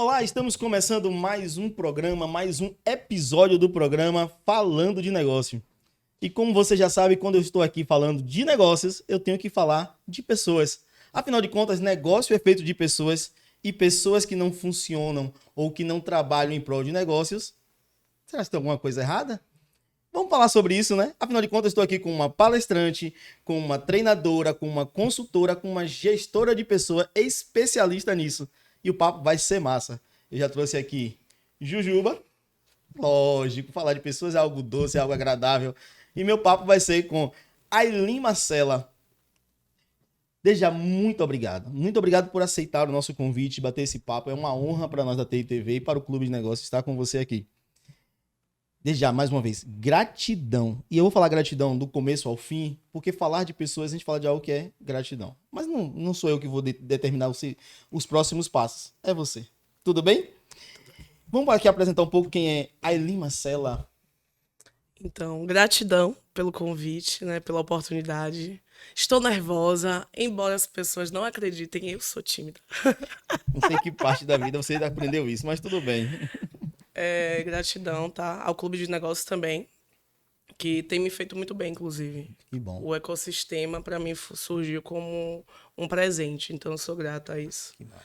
Olá, estamos começando mais um programa, mais um episódio do programa Falando de Negócio. E como você já sabe, quando eu estou aqui falando de negócios, eu tenho que falar de pessoas. Afinal de contas, negócio é feito de pessoas e pessoas que não funcionam ou que não trabalham em prol de negócios. Será que tem alguma coisa errada? Vamos falar sobre isso, né? Afinal de contas, estou aqui com uma palestrante, com uma treinadora, com uma consultora, com uma gestora de pessoa especialista nisso. E o papo vai ser massa. Eu já trouxe aqui Jujuba. Lógico, falar de pessoas é algo doce, é algo agradável. E meu papo vai ser com Ailin Marcela. Desde já, muito obrigado. Muito obrigado por aceitar o nosso convite, bater esse papo. É uma honra para nós da TI TV e para o Clube de Negócios estar com você aqui. Desde já, mais uma vez, gratidão. E eu vou falar gratidão do começo ao fim, porque falar de pessoas, a gente fala de algo que é gratidão. Mas não sou eu que vou determinar os próximos passos. É você. Tudo bem? Vamos aqui apresentar um pouco quem é Ailin Marcela. Então, gratidão pelo convite, né, pela oportunidade. Estou nervosa, embora as pessoas não acreditem, eu sou tímida. Não sei que parte da vida você aprendeu isso, mas tudo bem. Gratidão, tá? Ao Clube de Negócios também, que tem me feito muito bem, inclusive. Que bom. O ecossistema, para mim, surgiu como um presente, então eu sou grata a isso. Que massa.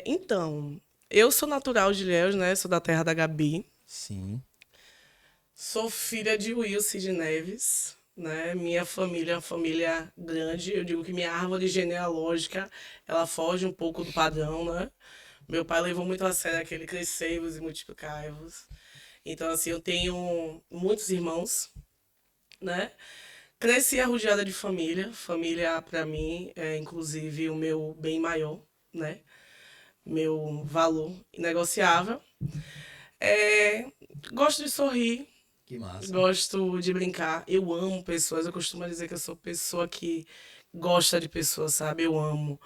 Então, eu sou natural de Ilhéus, né? Sou da terra da Gabi. Sim. Sou filha de Wilson de Neves, né? Minha família é uma família grande. Eu digo que minha árvore genealógica, ela foge um pouco do padrão, né? Meu pai levou muito a sério aquele crescei-vos e multiplicai-vos. Então, assim, eu tenho muitos irmãos, né? Cresci arrodeada de família. Família, para mim, é inclusive o meu bem maior, né? Meu valor inegociável. É, Gosto de sorrir, Que massa. gosto de brincar. Eu amo pessoas. Eu costumo dizer que eu sou pessoa que gosta de pessoas, sabe? Eu amo.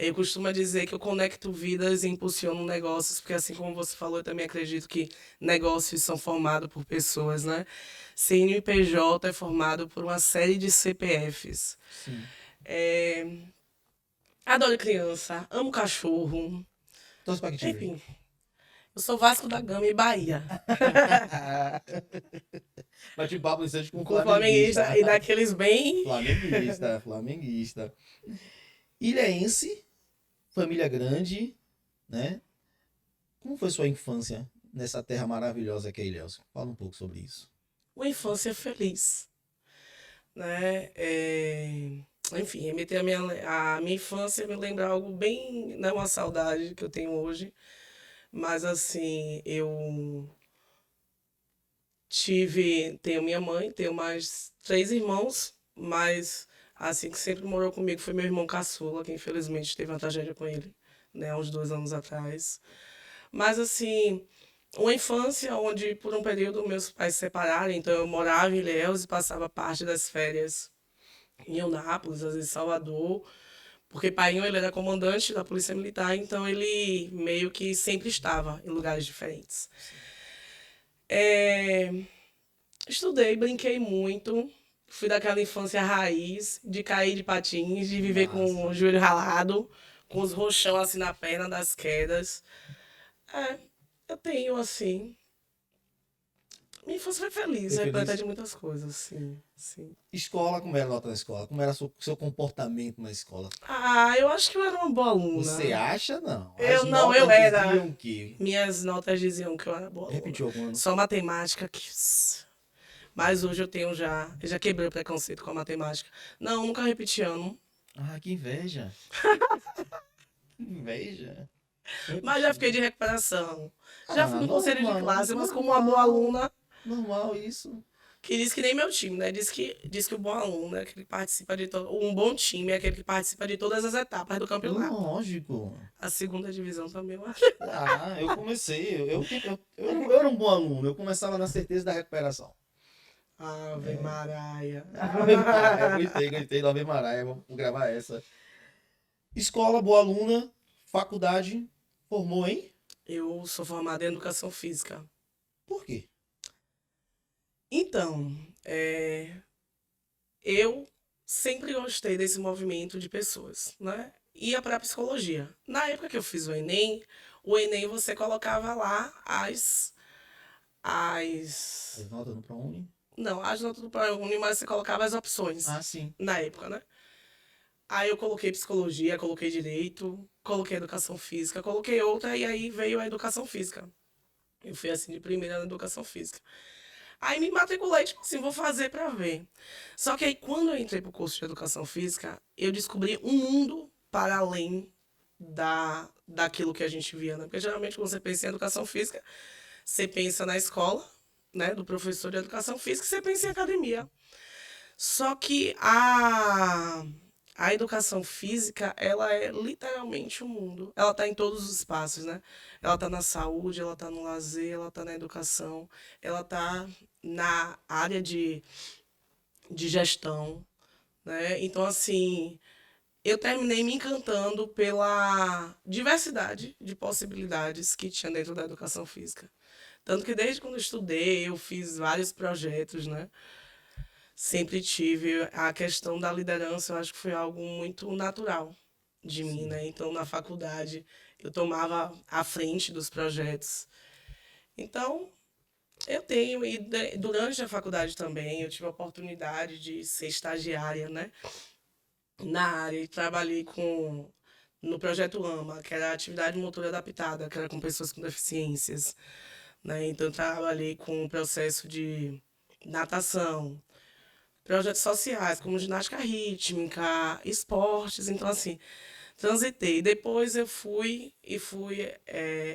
Eu costumo dizer que eu conecto vidas e impulsiono negócios, porque assim como você falou, eu também acredito que negócios são formados por pessoas, né? CNPJ é formado por uma série de CPFs. Sim. É, Adoro criança, amo cachorro, Torce pra que time? enfim. Eu sou Vasco da Gama e Bahia. Bate papo instante com Com flamenguista. flamenguista e daqueles bem. Flamenguista, flamenguista. Ilhéense, família grande, né? Como foi sua infância nessa terra maravilhosa que é Ilhéus? Fala um pouco sobre isso. Uma infância feliz, né? Enfim, remeter a minha infância me lembra algo bem, não é uma saudade que eu tenho hoje, mas assim, eu tenho minha mãe, tenho mais três irmãos, mas assim que sempre morou comigo foi meu irmão caçula, que infelizmente teve uma tragédia com ele, né, há uns 2 anos atrás. Mas assim, uma infância onde por um período meus pais se separaram, então eu morava em Ilhéus e passava parte das férias em Eunápolis, às vezes Salvador, porque pai ele era comandante da Polícia Militar, então ele meio que sempre estava em lugares diferentes. É, Estudei, brinquei muito, fui daquela infância raiz, de cair de patins, de viver com Massa. o joelho ralado, com os roxão assim na perna das quedas. É, eu tenho assim. Minha infância foi feliz, Foi repleta feliz? de muitas coisas, sim, sim. Escola, como era a nota na escola? Como era seu comportamento na escola? Eu acho que eu era uma boa Você aluna. acha? Não. As Eu não, eu notas era. diziam que... Minhas notas diziam que eu era boa aluna. Repetiu algum ano? Só matemática que. Mas hoje eu já quebrei o preconceito com a matemática. Não, nunca repeti ano. Ah, que inveja. Que inveja. Mas já fiquei Repetiu. de recuperação. Já fui Ah, no conselho de normal, classe, mas como uma boa aluna, normal isso. que diz que nem meu time, né? Diz que o bom aluno é aquele que participa de todo. Um bom time é aquele que participa de todas as etapas do campeonato. Lógico. A segunda divisão também é uma. Ah, eu comecei, eu era um bom aluno, eu começava na certeza da recuperação. Ave Maraia. Ave Maria, gostei da Ave Maria, vou gravar essa. Escola, boa aluna, faculdade, formou em? Eu sou formada em educação física. Por quê? Então, eu sempre gostei desse movimento de pessoas, né? ia para psicologia. Na época que eu fiz o Enem você colocava lá as As notas no ProUni? não, as notas do ProUni, mas você colocava as opções Ah, sim. na época, né? Aí eu coloquei psicologia, coloquei direito, coloquei educação física, coloquei outra e aí veio a educação física. Eu fui assim de primeira na educação física. Aí me matriculei, tipo assim, vou fazer pra ver. Só que aí quando eu entrei pro curso de educação física, eu descobri um mundo para além daquilo que a gente via, né? Porque geralmente quando você pensa em educação física, você pensa na escola, né, do professor de educação física, e você pensa em academia. Só que a educação física, ela é literalmente um mundo. Ela está em todos os espaços, né? Ela está na saúde, ela está no lazer, ela está na educação, ela está na área de gestão, né? Então, assim, eu terminei me encantando pela diversidade de possibilidades que tinha dentro da educação física. Tanto que desde quando eu estudei, eu fiz vários projetos, né? Sempre tive a questão da liderança, eu acho que foi algo muito natural de mim, Sim. né? Então, na faculdade, eu tomava a frente dos projetos. Então, eu tenho, e durante a faculdade também, eu tive a oportunidade de ser estagiária, né? Na área e trabalhei no projeto AMA, que era a atividade motora adaptada, que era com pessoas com deficiências, né? Então, eu trabalhei com o processo de natação, projetos sociais, como ginástica rítmica, esportes. Então, assim, transitei. Depois eu fui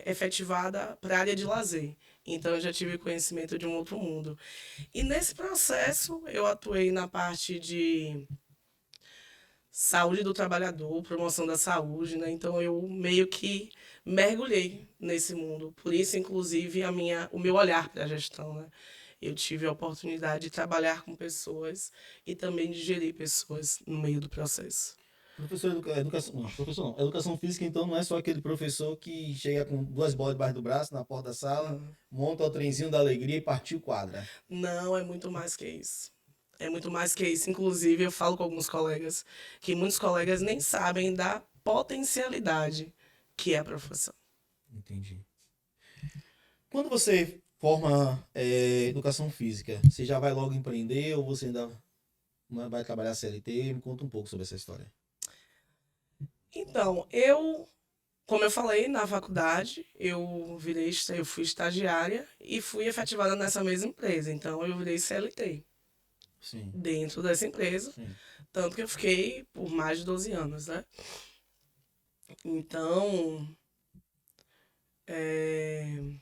efetivada para a área de lazer. Então, eu já tive conhecimento de um outro mundo. E nesse processo, eu atuei na parte de saúde do trabalhador, promoção da saúde, né? Então, eu meio que mergulhei nesse mundo. Por isso, inclusive, o meu olhar para a gestão, né? Eu tive a oportunidade de trabalhar com pessoas e também de gerir pessoas no meio do processo. Professor de educação. Não, professor não. Educação física, então, não é só aquele professor que chega com duas bolas debaixo do braço na porta da sala, Não, monta o trenzinho da alegria e partiu quadra. não, é muito mais que isso. É muito mais que isso. Inclusive, eu falo com alguns colegas que muitos colegas nem sabem da potencialidade que é a profissão. Entendi. Quando você forma educação física, você já vai logo empreender ou você ainda vai trabalhar CLT? Me conta um pouco sobre essa história. Então, como eu falei, na faculdade, eu fui estagiária e fui efetivada nessa mesma empresa. Então, eu virei CLT Sim, dentro dessa empresa. sim. Tanto que eu fiquei por mais de 12 anos, né? Então, é,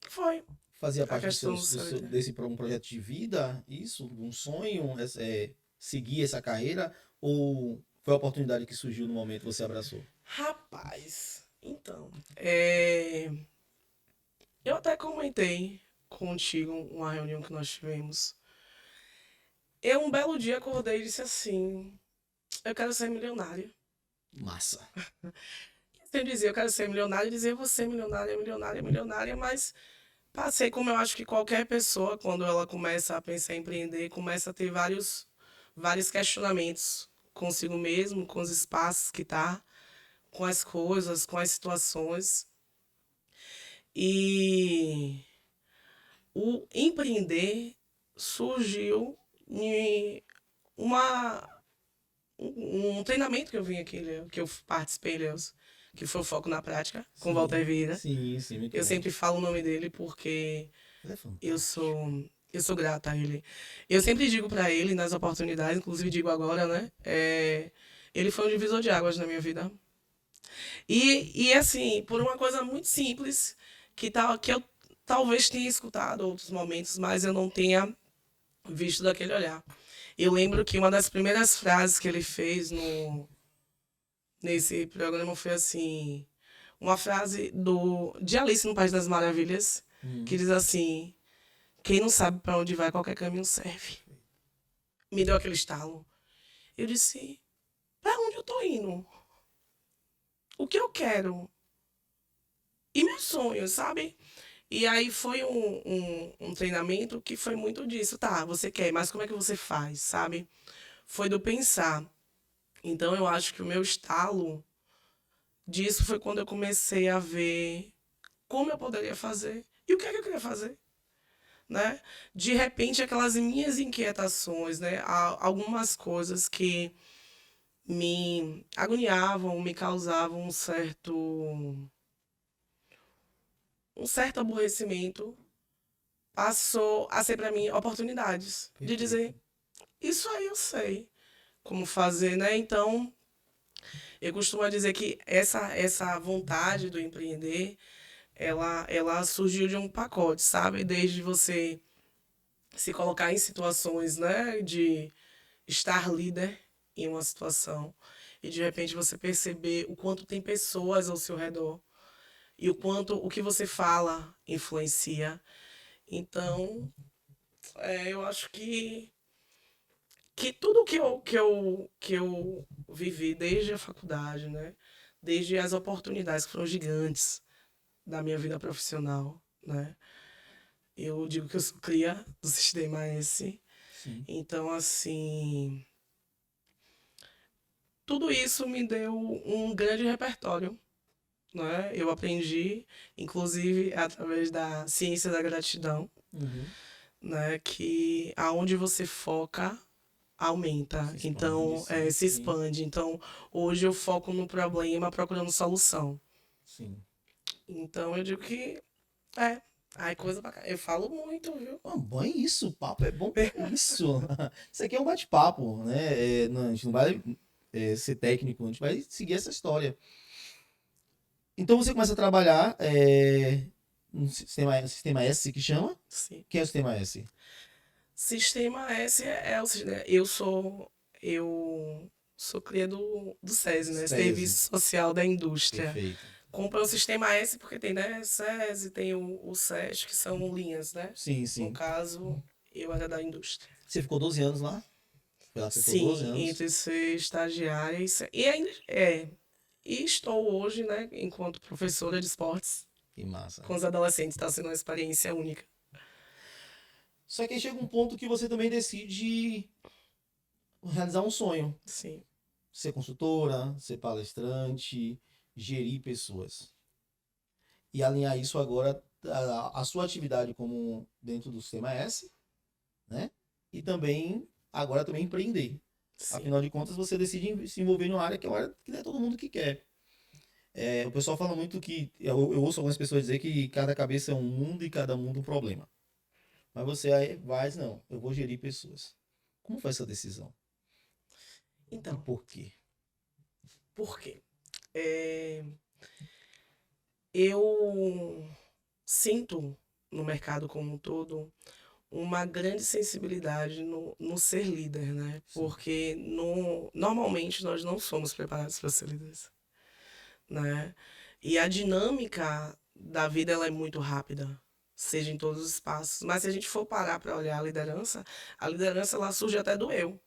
foi Fazia a parte questão do CLT. desse um projeto de vida, isso, um sonho, seguir essa carreira, ou foi a oportunidade que surgiu no momento que você abraçou? Rapaz, então, eu até comentei contigo uma reunião que nós tivemos. Eu, um belo dia, acordei e disse assim: eu quero ser milionária. Massa. Eu dizia, eu quero ser milionária, e dizia, você milionária, milionária, milionária, mas passei como eu acho que qualquer pessoa, quando ela começa a pensar em empreender, começa a ter vários questionamentos consigo mesmo, com os espaços que tá, com as coisas, com as situações. E o empreender surgiu em uma, um treinamento que eu vim aqui, que eu participei, Leus, que foi o Foco na Prática, com Walter Sim, Vieira. sim, sim, muito Eu bom. sempre falo o nome dele porque Ele é eu fantástico. sou, eu sou grata a ele. Eu sempre digo para ele nas oportunidades, inclusive digo agora, né? Ele foi um divisor de águas na minha vida. E assim, por uma coisa muito simples, que eu talvez tenha escutado outros momentos, mas eu não tenha visto daquele olhar. Eu lembro que uma das primeiras frases que ele fez nesse programa foi assim, uma frase de Alice no País das Maravilhas, que Hum, diz assim: quem não sabe para onde vai, qualquer caminho serve. Me deu aquele estalo. Eu disse: para onde eu tô indo? O que eu quero? E meus sonhos, sabe? E aí foi um treinamento que foi muito disso. Tá, você quer, mas como é que você faz, sabe? Foi do pensar. Então, eu acho que o meu estalo disso foi quando eu comecei a ver como eu poderia fazer e o que é que eu queria fazer, né? De repente, aquelas minhas inquietações, né? Algumas coisas que me agoniavam, me causavam um certo aborrecimento, passou a ser para mim oportunidades de Perfeito. dizer, isso aí eu sei como fazer, né? Então, eu costumo dizer que essa vontade do empreender, ela surgiu de um pacote, sabe? Desde você se colocar em situações, né, de estar líder em uma situação e de repente você perceber o quanto tem pessoas ao seu redor e o quanto o que você fala influencia. Então, eu acho que tudo que eu vivi desde a faculdade, né? Desde as oportunidades que foram gigantes da minha vida profissional, né? Eu digo que eu sou cria do Sistema S. Sim. Então, assim, tudo isso me deu um grande repertório, né? Eu aprendi, inclusive através da ciência da gratidão, Uhum. né? Que aonde você foca aumenta, Se expande, então sim, se sim, expande. Então hoje eu foco no problema procurando solução. sim. Então eu digo que é, ai coisa pra cá. Eu falo muito, viu? Ah, bom, é isso, o papo é bom pra isso. Isso aqui é um bate-papo, né? A gente não vai ser técnico, a gente vai seguir essa história. Então você começa a trabalhar no sistema S que chama? Sim. Que é o sistema S? Sistema S é o sistema. Eu sou cria do SESI, né? SESI. Serviço Social da Indústria. Perfeito. Compra o sistema S porque tem, né? SESI, tem o SES, que são linhas, né? Sim, No sim. caso, eu era da indústria. Você ficou 12 anos lá? Foi lá que você ficou 12 Sim, anos. entre ser estagiária e ainda é. E estou hoje, né, enquanto professora de esportes Que massa. com os adolescentes. Está sendo uma experiência única. Só que aí chega um ponto que você também decide realizar um sonho. Sim, Ser consultora, ser palestrante, gerir pessoas. E alinhar isso agora, a sua atividade como dentro do sistema S, né? E também, agora também empreender. sim. Afinal de contas, você decide se envolver numa área que é uma área que não é todo mundo que quer. O pessoal fala muito que, eu ouço algumas pessoas dizer que cada cabeça é um mundo e cada mundo um problema. Mas você aí vai, não, eu vou gerir pessoas. Como foi essa decisão? E Então, por quê? por quê? É, eu sinto no mercado como um todo uma grande sensibilidade no ser líder, né? Sim, Porque normalmente nós não somos preparados para ser líderes, né? E a dinâmica da vida ela é muito rápida, seja em todos os espaços. Mas se a gente for parar para olhar a liderança ela surge até do eu,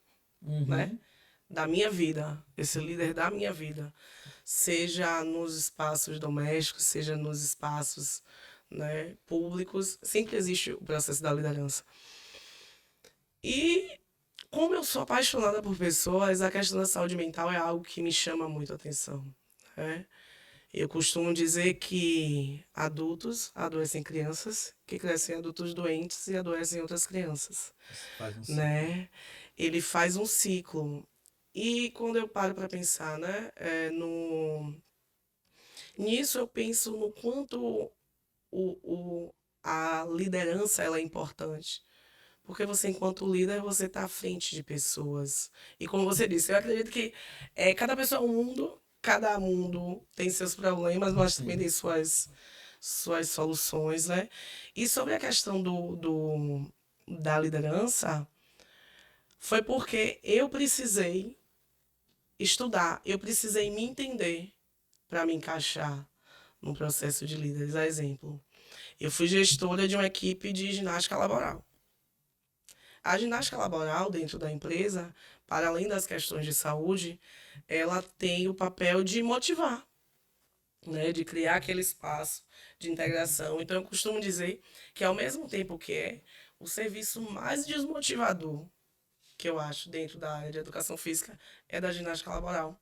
né? uhum, Da minha vida, esse líder da minha vida, seja nos espaços domésticos, seja nos espaços, né, públicos, sempre existe o processo da liderança. E como eu sou apaixonada por pessoas, a questão da saúde mental é algo que me chama muito a atenção, né? Eu costumo dizer que adultos adoecem crianças, que crescem adultos doentes e adoecem outras crianças, faz um ciclo. né? Ele faz um ciclo. E quando eu paro para pensar, né, nisso eu penso no quanto a liderança ela é importante. Porque você, enquanto líder, você está à frente de pessoas. E como você disse, eu acredito que cada pessoa é um mundo, cada mundo tem seus problemas, mas também Sim, tem suas soluções, né? E sobre a questão da liderança, foi porque eu precisei estudar, eu precisei me entender para me encaixar no processo de líderes. A exemplo, eu fui gestora de uma equipe de ginástica laboral. A ginástica laboral dentro da empresa, para além das questões de saúde, ela tem o papel de motivar, né, de criar aquele espaço de integração. Então, eu costumo dizer que, ao mesmo tempo que é o serviço mais desmotivador que eu acho, dentro da área de educação física, é da ginástica laboral.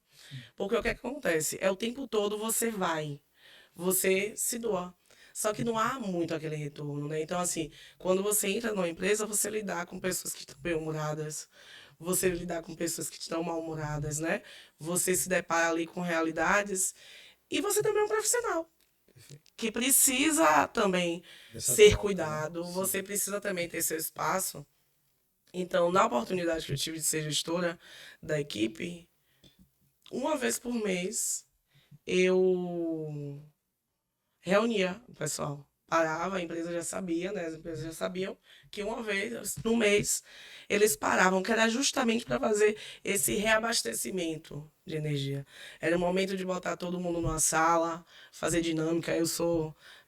Porque o que acontece? É o tempo todo você se doa. Só que não há muito aquele retorno, né? Então, assim, quando você entra numa empresa, você lidar com pessoas que estão bem-humoradas, você lidar com pessoas que estão mal-humoradas, né? Você se depara ali com realidades e você também é um profissional que precisa também Dessa ser troca, né? cuidado, Sim. você precisa também ter seu espaço. Então, na oportunidade que eu tive de ser gestora da equipe, uma vez por mês eu reunia o pessoal. Parava, a empresa já sabia, né? As empresas já sabiam que uma vez no mês eles paravam, que era justamente para fazer esse reabastecimento de energia. Era o momento de botar todo mundo numa sala, fazer dinâmica. Eu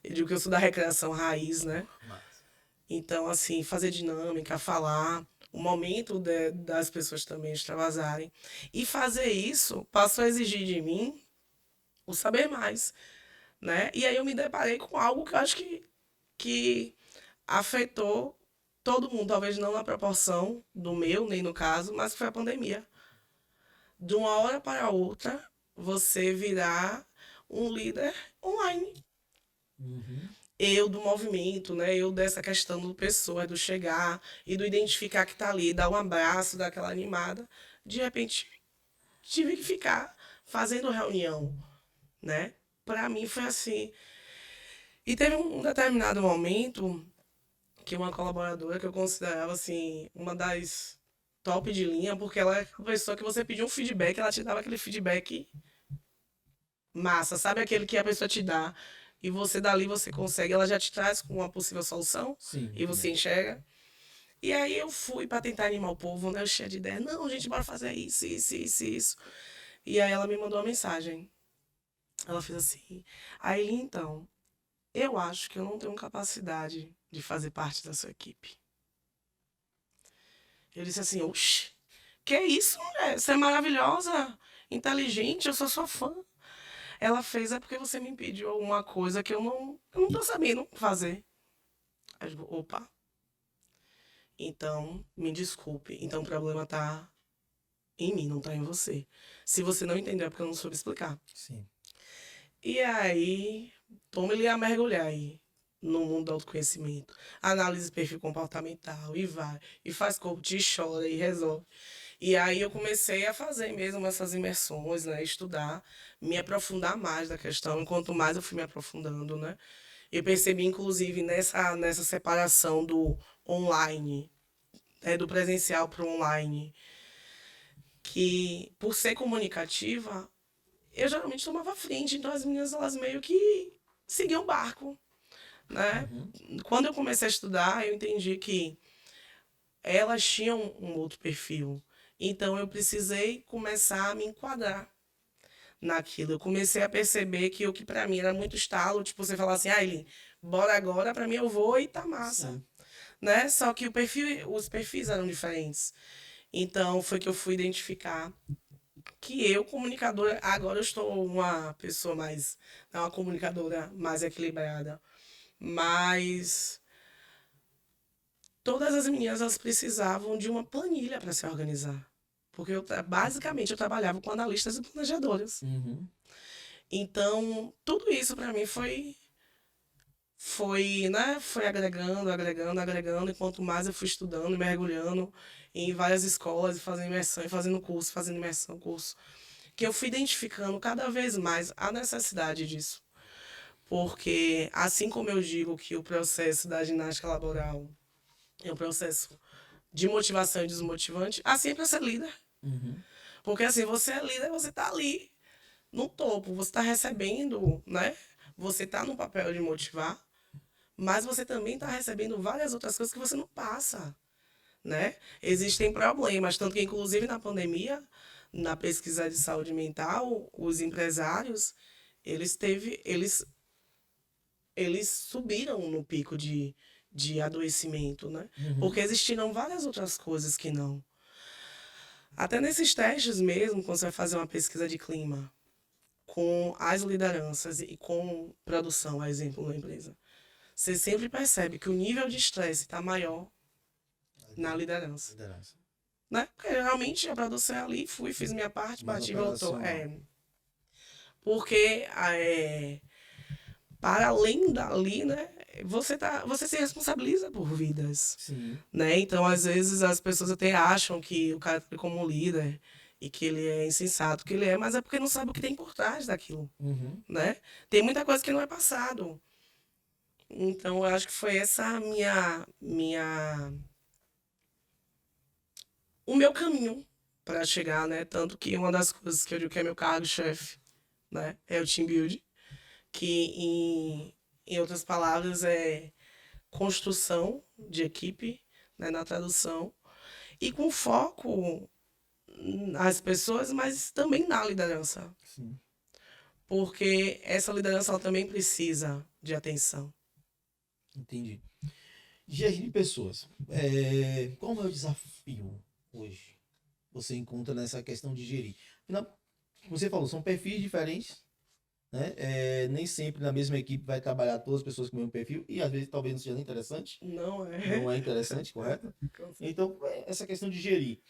digo que eu sou da recreação raiz, né? Massa. Então, assim, fazer dinâmica, falar, o momento das pessoas também extravasarem. E fazer isso passou a exigir de mim o saber mais, né? E aí eu me deparei com algo que eu acho que afetou todo mundo, talvez não na proporção do meu, nem no caso, mas foi a pandemia. De uma hora para outra, você virar um líder online. Uhum. Eu do movimento, né? Eu dessa questão do pessoa, do chegar e do identificar que tá ali, dar um abraço, dar aquela animada. De repente, tive que ficar fazendo reunião, né? Para mim foi assim. E teve um determinado momento que uma colaboradora que eu considerava assim uma das top de linha, porque ela é uma pessoa que você pediu um feedback, ela te dava aquele feedback massa, sabe aquele que a pessoa te dá e você dali você consegue, ela já te traz com uma possível solução Sim, e muito você bom. enxerga. E aí eu fui para tentar animar o povo, né? Eu cheia de ideia. Não, gente, bora fazer isso, isso, isso, isso. E aí ela me mandou uma mensagem. Ela fez assim: aí então, eu acho que eu não tenho capacidade de fazer parte da sua equipe. Eu disse assim: oxe, que isso, mulher? Você é maravilhosa, inteligente, eu sou sua fã. Ela fez é porque você me pediu alguma coisa que eu não tô sabendo fazer. Aí eu digo, opa, então me desculpe. Então o problema tá em mim, não tá em você. Se você não entendeu é porque eu não soube explicar. Sim. E aí, tome-lhe a mergulhar aí no mundo do autoconhecimento. Análise de perfil comportamental, e vai. E faz coach, e chora, e resolve. E aí eu comecei a fazer mesmo essas imersões, né? Estudar, me aprofundar mais da questão. E quanto mais eu fui me aprofundando, né? Eu percebi, inclusive, nessa separação do online, do presencial para o online, que por ser comunicativa, eu geralmente tomava frente, então as meninas elas meio que seguiam o barco, né? Uhum. Quando eu comecei a estudar, eu entendi que elas tinham um outro perfil. Então eu precisei começar a me enquadrar naquilo. Eu comecei a perceber que o que pra mim era muito estalo, tipo você falar assim, Aileen, bora agora, pra mim eu vou e tá massa, Sim. né? Só que os perfis eram diferentes. Então foi que eu fui identificar que eu, comunicadora, agora eu estou uma pessoa mais, né, uma comunicadora mais equilibrada, mas todas as meninas elas precisavam de uma planilha para se organizar. Porque basicamente eu trabalhava com analistas e planejadoras. Uhum. Então, tudo isso para mim foi agregando, agregando, agregando, e quanto mais eu fui estudando, mergulhando em várias escolas, e fazendo imersão, e fazendo curso, fazendo imersão, curso, que eu fui identificando cada vez mais a necessidade disso. Porque, assim como eu digo que o processo da ginástica laboral é um processo de motivação e desmotivante, assim é para ser líder. Uhum. Porque assim, você é líder, você está ali no topo, você está recebendo, né? Você está no papel de motivar, mas você também está recebendo várias outras coisas que você não passa, né? Existem problemas, tanto que inclusive na pandemia, na pesquisa de saúde mental, os empresários, eles subiram no pico de adoecimento, né? Uhum. Porque existiram várias outras coisas que não. Até nesses testes mesmo, quando você vai fazer uma pesquisa de clima com as lideranças e com produção, a exemplo da empresa, você sempre percebe que o nível de estresse está maior na liderança. Liderança. né? Porque realmente a produção é ali, fui, fiz minha parte, Mais bati e voltou. operacional. Porque para além dali, né? Você se responsabiliza por vidas, Sim. né? Então, às vezes, as pessoas até acham que o cara tá como líder e que ele é insensato, que ele é, mas é porque não sabe o que tem por trás daquilo, Uhum. né? Tem muita coisa que não é passado. Então, eu acho que foi essa o meu caminho para chegar, né? Tanto que uma das coisas que eu digo que é meu cargo-chefe, né? É o team building, que em outras palavras é construção de equipe, né, na tradução, e com foco nas pessoas, mas também na liderança, Sim. porque essa liderança ela também precisa de atenção. Entendi. Gerir pessoas. Qual é o desafio hoje? Você encontra nessa questão de gerir? Afinal, como você falou, são perfis diferentes, né? Nem sempre na mesma equipe vai trabalhar todas as pessoas com o mesmo perfil e às vezes talvez não seja nem interessante. Não Não é? é interessante, correto? Com certeza. Então, essa questão de gerir.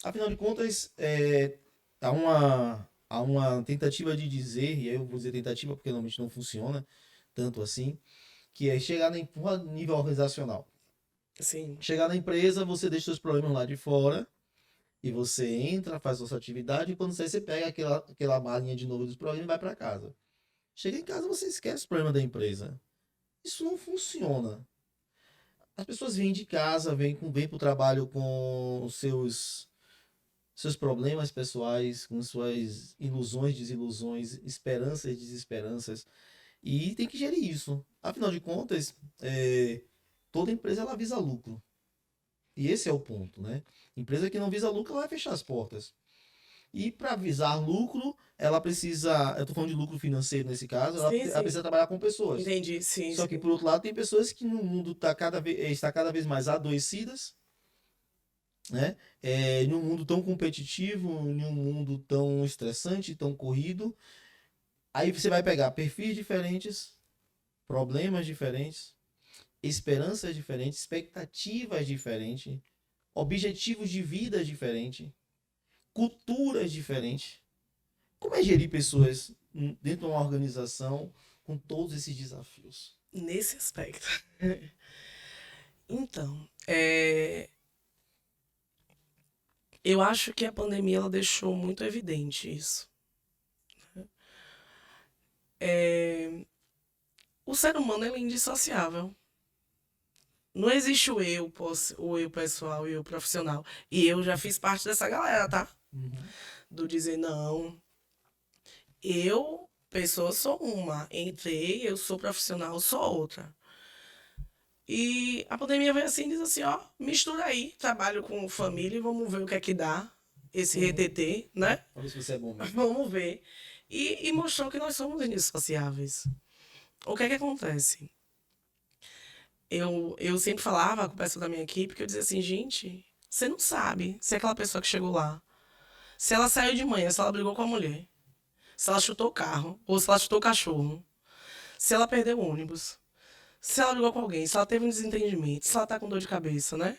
Afinal de contas, há uma tentativa de dizer, e aí eu vou dizer tentativa porque normalmente não funciona tanto assim, que é chegar no nível organizacional. Sim, Chegar na empresa, você deixa seus problemas lá de fora e você entra, faz a sua atividade e quando você pega aquela malinha de novo dos problemas e vai para casa. Chega em casa, você esquece o problema da empresa. Isso não funciona. As pessoas vêm de casa, vêm para o trabalho com os seus problemas pessoais, com suas ilusões, desilusões, esperanças, desesperanças. E tem que gerir isso. Afinal de contas, toda empresa ela visa lucro. E esse é o ponto, né? Empresa que não visa lucro, ela vai fechar as portas. E para visar lucro, ela precisa, eu estou falando de lucro financeiro nesse caso, sim, ela sim. precisa trabalhar com pessoas. Entendi, sim, Só que sim. por outro lado, tem pessoas que no mundo está cada vez mais adoecidas, né? Em um mundo tão competitivo, em um mundo tão estressante, tão corrido. Aí você vai pegar perfis diferentes, problemas diferentes, esperanças diferentes, expectativas diferentes, objetivos de vida diferentes, culturas diferentes. Como é gerir pessoas dentro de uma organização com todos esses desafios? Nesse aspecto. Então, eu acho que a pandemia ela deixou muito evidente isso. O ser humano ele é indissociável. Não existe o eu pessoal e o profissional. E eu já fiz parte dessa galera, tá? Uhum. Do dizer, não, eu, pessoa, sou uma. Entrei, eu sou profissional, sou outra. E a pandemia veio assim e diz assim, ó, mistura aí, trabalho com família e vamos ver o que é que dá esse Uhum. retetê, né? Pra ver se você é bom mesmo. Vamos ver. E mostrou que nós somos indissociáveis. O que é que acontece? Eu sempre falava com o pessoal da minha equipe que eu dizia assim, gente, você não sabe se aquela pessoa que chegou lá, se ela saiu de manhã, se ela brigou com a mulher, se ela chutou o carro, ou se ela chutou o cachorro, se ela perdeu o ônibus, se ela brigou com alguém, se ela teve um desentendimento, se ela tá com dor de cabeça, né?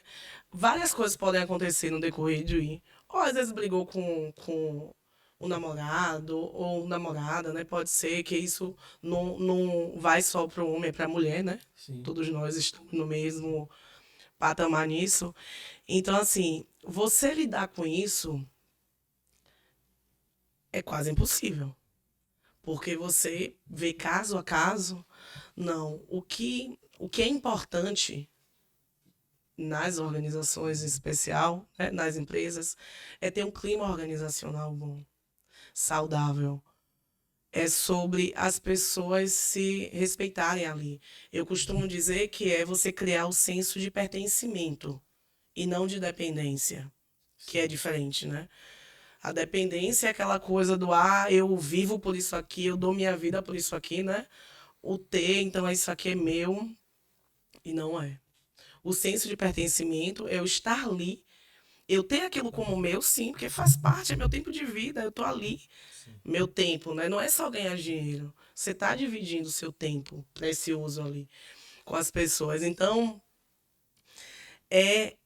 Várias coisas podem acontecer no decorrer de ir. Ou às vezes brigou com o namorado ou namorada, né? Pode ser que isso não vai só pro homem, é pra mulher, né? Sim. Todos nós estamos no mesmo patamar nisso. Então, assim, você lidar com isso é quase impossível. Porque você vê caso a caso. Não. O que é importante nas organizações em especial, né, nas empresas, é ter um clima organizacional bom, saudável. É sobre as pessoas se respeitarem ali. Eu costumo dizer que é você criar o senso de pertencimento e não de dependência, que é Sim. diferente, né? A dependência é aquela coisa do eu vivo por isso aqui, eu dou minha vida por isso aqui, né? O ter, então isso aqui é meu, e não é. O senso de pertencimento é eu estar ali, eu ter aquilo como meu, sim, porque faz parte, é meu tempo de vida, eu tô ali, Sim. meu tempo, né? Não é só ganhar dinheiro, você tá dividindo o seu tempo precioso ali com as pessoas. Então,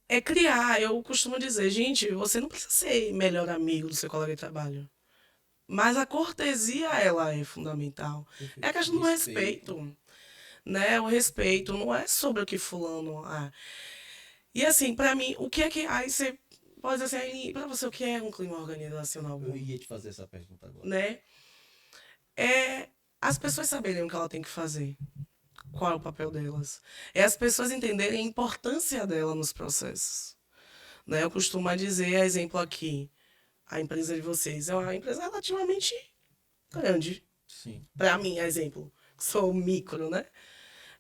É criar. Eu costumo dizer, gente, você não precisa ser melhor amigo do seu colega de trabalho. Mas a cortesia, ela é fundamental. É a Perfeito. questão do Respeito. respeito, né? O respeito não é sobre o que fulano... E assim, pra mim, o que é que... Aí você pode dizer assim, "Aline, pra você, o que é um clima organizacional Eu bom?" ia te fazer essa pergunta agora. Né? É as pessoas saberem o que ela tem que fazer. Qual é o papel delas? É as pessoas entenderem a importância dela nos processos. Né? Eu costumo dizer, exemplo aqui, a empresa de vocês é uma empresa relativamente grande. Sim. Para mim, exemplo, sou micro, né?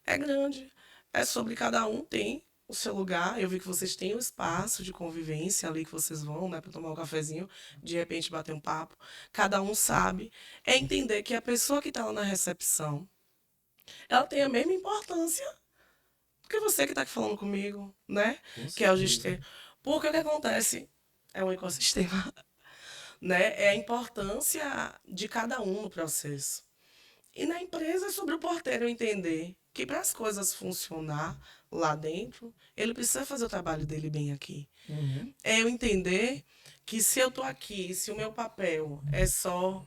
É grande. É sobre cada um tem o seu lugar. Eu vi que vocês têm o espaço de convivência ali que vocês vão, né, para tomar um cafezinho, de repente bater um papo. Cada um sabe. É entender que a pessoa que está lá na recepção, ela tem a mesma importância do que você que está aqui falando comigo, né? Com Que é o certeza. gestor. Porque o que acontece é um ecossistema, né? É a importância de cada um no processo. E na empresa é sobre o porteiro entender que para as coisas funcionar lá dentro, ele precisa fazer o trabalho dele bem aqui. Uhum. É eu entender que se eu tô aqui, se o meu papel é só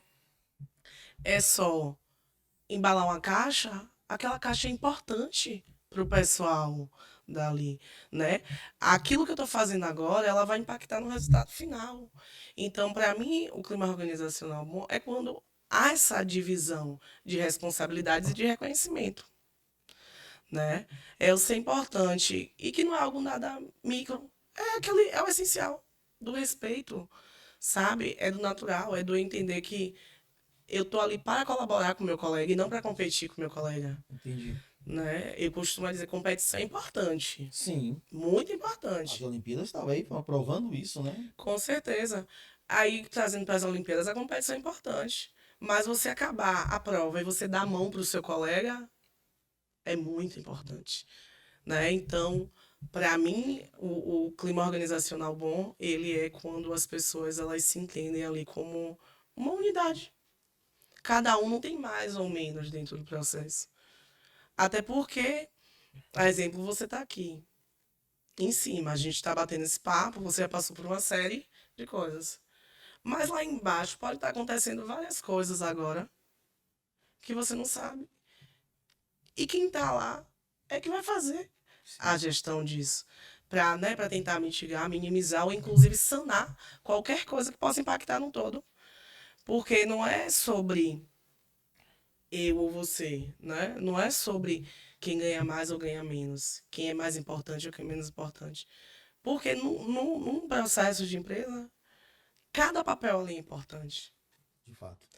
embalar uma caixa, aquela caixa é importante para o pessoal dali, né? Aquilo que eu estou fazendo agora, ela vai impactar no resultado final. Então, para mim, o clima organizacional bom é quando há essa divisão de responsabilidades e de reconhecimento, né? É o ser importante e que não é algo nada micro, é o essencial do respeito, sabe? É do natural, é do entender que eu tô ali para colaborar com o meu colega e não para competir com o meu colega, Entendi. né? Eu costumo dizer que competição é importante, Sim. muito As importante, Olimpíadas estavam aí provando isso, né? com certeza. Aí, trazendo para as Olimpíadas, a competição é importante. Mas você acabar a prova e você dar a mão para o seu colega é muito importante, né? Então, para mim, o clima organizacional bom, ele é quando as pessoas elas se entendem ali como uma unidade. Cada um não tem mais ou menos dentro do processo. Até porque, a exemplo, você está aqui em cima, a gente está batendo esse papo, você já passou por uma série de coisas. Mas lá embaixo pode estar acontecendo várias coisas agora que você não sabe. E quem está lá é que vai fazer a Sim. gestão disso. Para, né, para tentar mitigar, minimizar ou inclusive sanar qualquer coisa que possa impactar no todo. Porque não é sobre eu ou você, né? Não é sobre quem ganha mais ou ganha menos, quem é mais importante ou quem é menos importante. Porque num processo de empresa, cada papel ali é importante. De fato.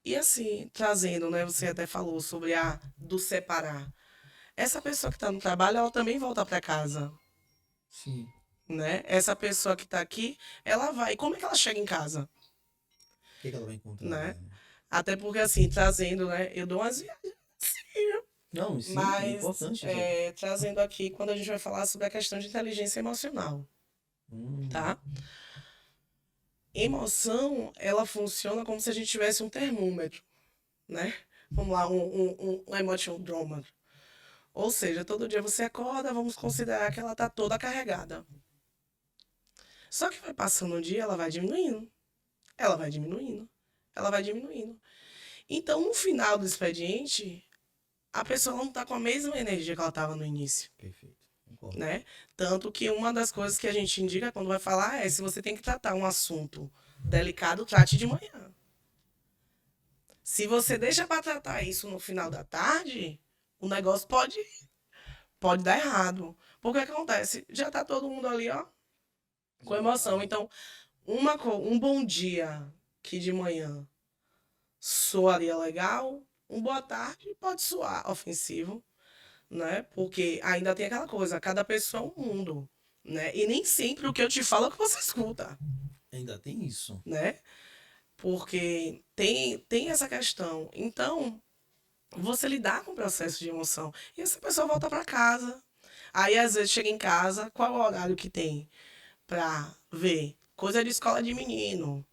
E assim, trazendo, né? Você até falou sobre a do separar. Essa pessoa que está no trabalho, ela também volta para casa, Sim. né? Essa pessoa que está aqui, ela vai. Como é que ela chega em casa, O que ela vai encontrar lá, né? né? Até porque assim, trazendo, né? Eu dou umas viagens, Não, sim, é mas importante isso aí. trazendo aqui quando a gente vai falar sobre a questão de inteligência emocional, Hum, tá? Emoção, ela funciona como se a gente tivesse um termômetro, né? Vamos lá, um emotionômetro. Ou seja, todo dia você acorda, vamos considerar que ela está toda carregada. Só que vai passando o dia, ela vai diminuindo. Ela vai diminuindo. Ela vai diminuindo. Então, no final do expediente, a pessoa não está com a mesma energia que ela estava no início, perfeito. Concordo. né? Tanto que uma das coisas que a gente indica quando vai falar é se você tem que tratar um assunto delicado, trate de manhã. Se você deixa para tratar isso no final da tarde, o negócio pode dar errado. Porque o que acontece? Já tá todo mundo ali, ó, com emoção. Então, um bom dia que de manhã soaria legal, um boa tarde pode soar ofensivo, né? Porque ainda tem aquela coisa, cada pessoa é um mundo, né? E nem sempre o que eu te falo é o que você escuta, Ainda tem isso. né? Porque tem essa questão. Então, você lidar com o processo de emoção. E essa pessoa volta para casa. Aí, às vezes, chega em casa, qual é o horário que tem para ver? Coisa de escola de menino.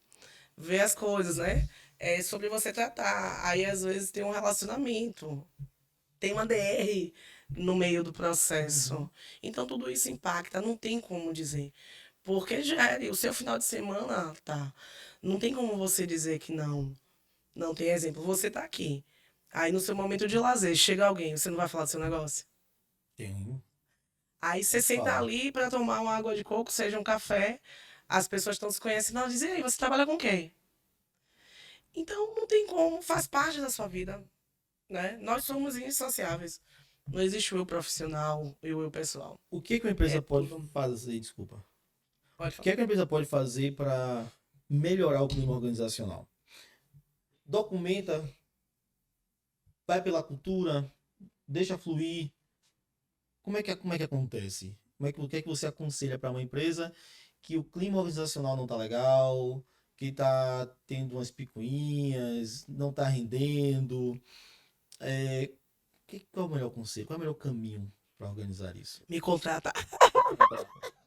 Ver as coisas, né? É sobre você tratar. Aí, às vezes, tem um relacionamento. Tem uma DR, no meio do processo. Então, tudo isso impacta, não tem como dizer. Porque gere o seu final de semana, tá? Não tem como você dizer que não. Não tem exemplo. Você tá aqui. Aí, no seu momento de lazer, chega alguém, você não vai falar do seu negócio? Tem. Aí, você senta Fala. ali para tomar uma água de coco, seja um café. As pessoas estão se conhecendo, elas dizem, e aí, você trabalha com quem? Então, não tem como, faz parte da sua vida, né? Nós somos insociáveis. Não existe o eu profissional e o eu pessoal. O que que uma empresa É pode tudo. fazer, desculpa? Pode O que falar. é que a empresa pode fazer para melhorar o clima organizacional? Documenta, vai pela cultura, deixa fluir. Como é que acontece? O que é que você aconselha para uma empresa que o clima organizacional não está legal, que está tendo umas picuinhas, não está rendendo? Qual é o melhor conselho? Qual é o melhor caminho para organizar isso? Me contrata.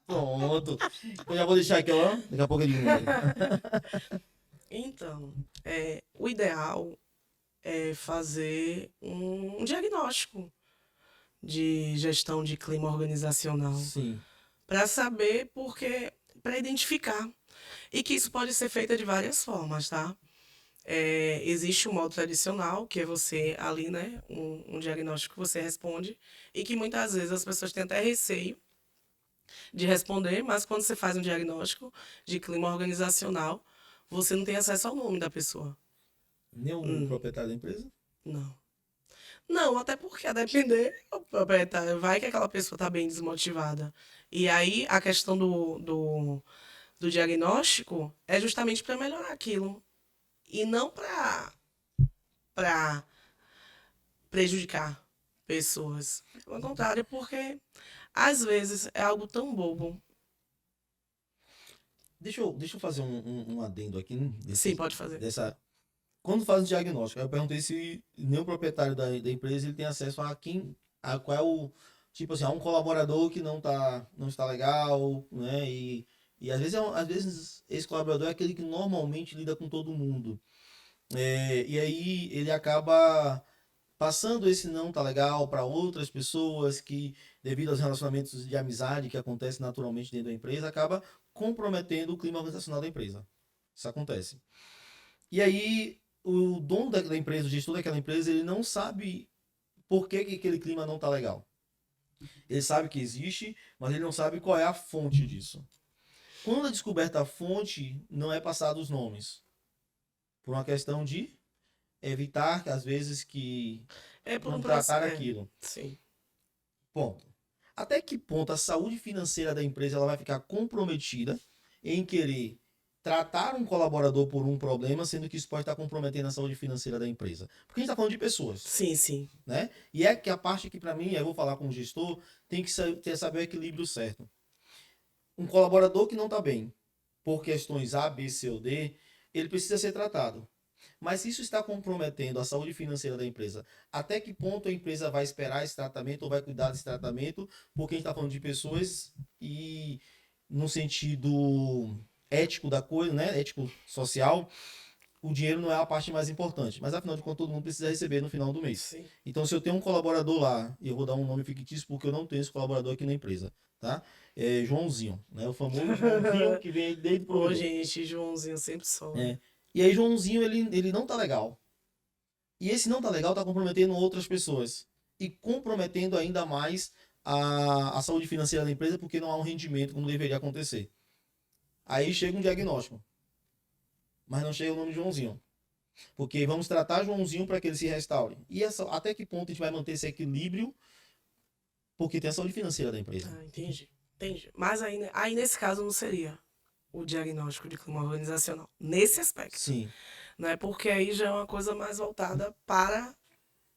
Pronto. Eu já vou deixar aqui, ó. Daqui a pouco ele manda. Então, o ideal é fazer um diagnóstico de gestão de clima organizacional Sim. para saber porque, para identificar. E que isso pode ser feito de várias formas, tá? Existe o modo tradicional, que é você ali, né? Um diagnóstico que você responde, e que muitas vezes as pessoas têm até receio de responder, mas quando você faz um diagnóstico de clima organizacional, você não tem acesso ao nome da pessoa. Nem o proprietário da empresa? Não. Não, até porque a depender, o proprietário, vai que aquela pessoa está bem desmotivada. E aí a questão do diagnóstico é justamente para melhorar aquilo. E não para prejudicar pessoas. Pelo contrário, porque às vezes é algo tão bobo. Deixa eu fazer um adendo aqui, né, Sim, pode fazer. Quando faz o diagnóstico, eu perguntei se nem o proprietário da empresa ele tem acesso qual é o, tipo assim, a um colaborador que não está legal, né? E às vezes esse colaborador é aquele que normalmente lida com todo mundo. E aí ele acaba passando esse não tá legal para outras pessoas que, devido aos relacionamentos de amizade que acontecem naturalmente dentro da empresa, acaba comprometendo o clima organizacional da empresa. Isso acontece. E aí o dono da empresa, o gestor daquela empresa, ele não sabe por que aquele clima não tá legal. Ele sabe que existe, mas ele não sabe qual é a fonte disso. Quando é descoberta a fonte, não é passado os nomes. Por uma questão de evitar, às vezes, que Por não um tratar processo. aquilo. Sim. Ponto. Até que ponto a saúde financeira da empresa ela vai ficar comprometida em querer tratar um colaborador por um problema, sendo que isso pode estar comprometendo a saúde financeira da empresa? Porque a gente está falando de pessoas, Sim, sim. né? E é que a parte que, para mim, eu vou falar como gestor, tem que saber o equilíbrio certo. Um colaborador que não está bem, por questões A, B, C ou D, ele precisa ser tratado. Mas se isso está comprometendo a saúde financeira da empresa, até que ponto a empresa vai esperar esse tratamento ou vai cuidar desse tratamento? Porque a gente está falando de pessoas e no sentido ético da coisa, né? Ético social, o dinheiro não é a parte mais importante. Mas afinal de contas, todo mundo precisa receber no final do mês. Sim. Então, se eu tenho um colaborador lá, e eu vou dar um nome fictício porque eu não tenho esse colaborador aqui na empresa, tá? É Joãozinho, né? O famoso Joãozinho que vem desde o Ô, provedor. gente, Joãozinho sempre só. E aí, Joãozinho, ele não tá legal. E esse não tá legal tá comprometendo outras pessoas. E comprometendo ainda mais a saúde financeira da empresa porque não há um rendimento como deveria acontecer. Aí chega um diagnóstico. Mas não chega o nome de Joãozinho. Porque vamos tratar Joãozinho para que ele se restaure. E até que ponto a gente vai manter esse equilíbrio? Porque tem a saúde financeira da empresa. Entendi. Mas aí nesse caso não seria o diagnóstico de clima organizacional. Nesse aspecto. Sim. Né? Porque aí já é uma coisa mais voltada para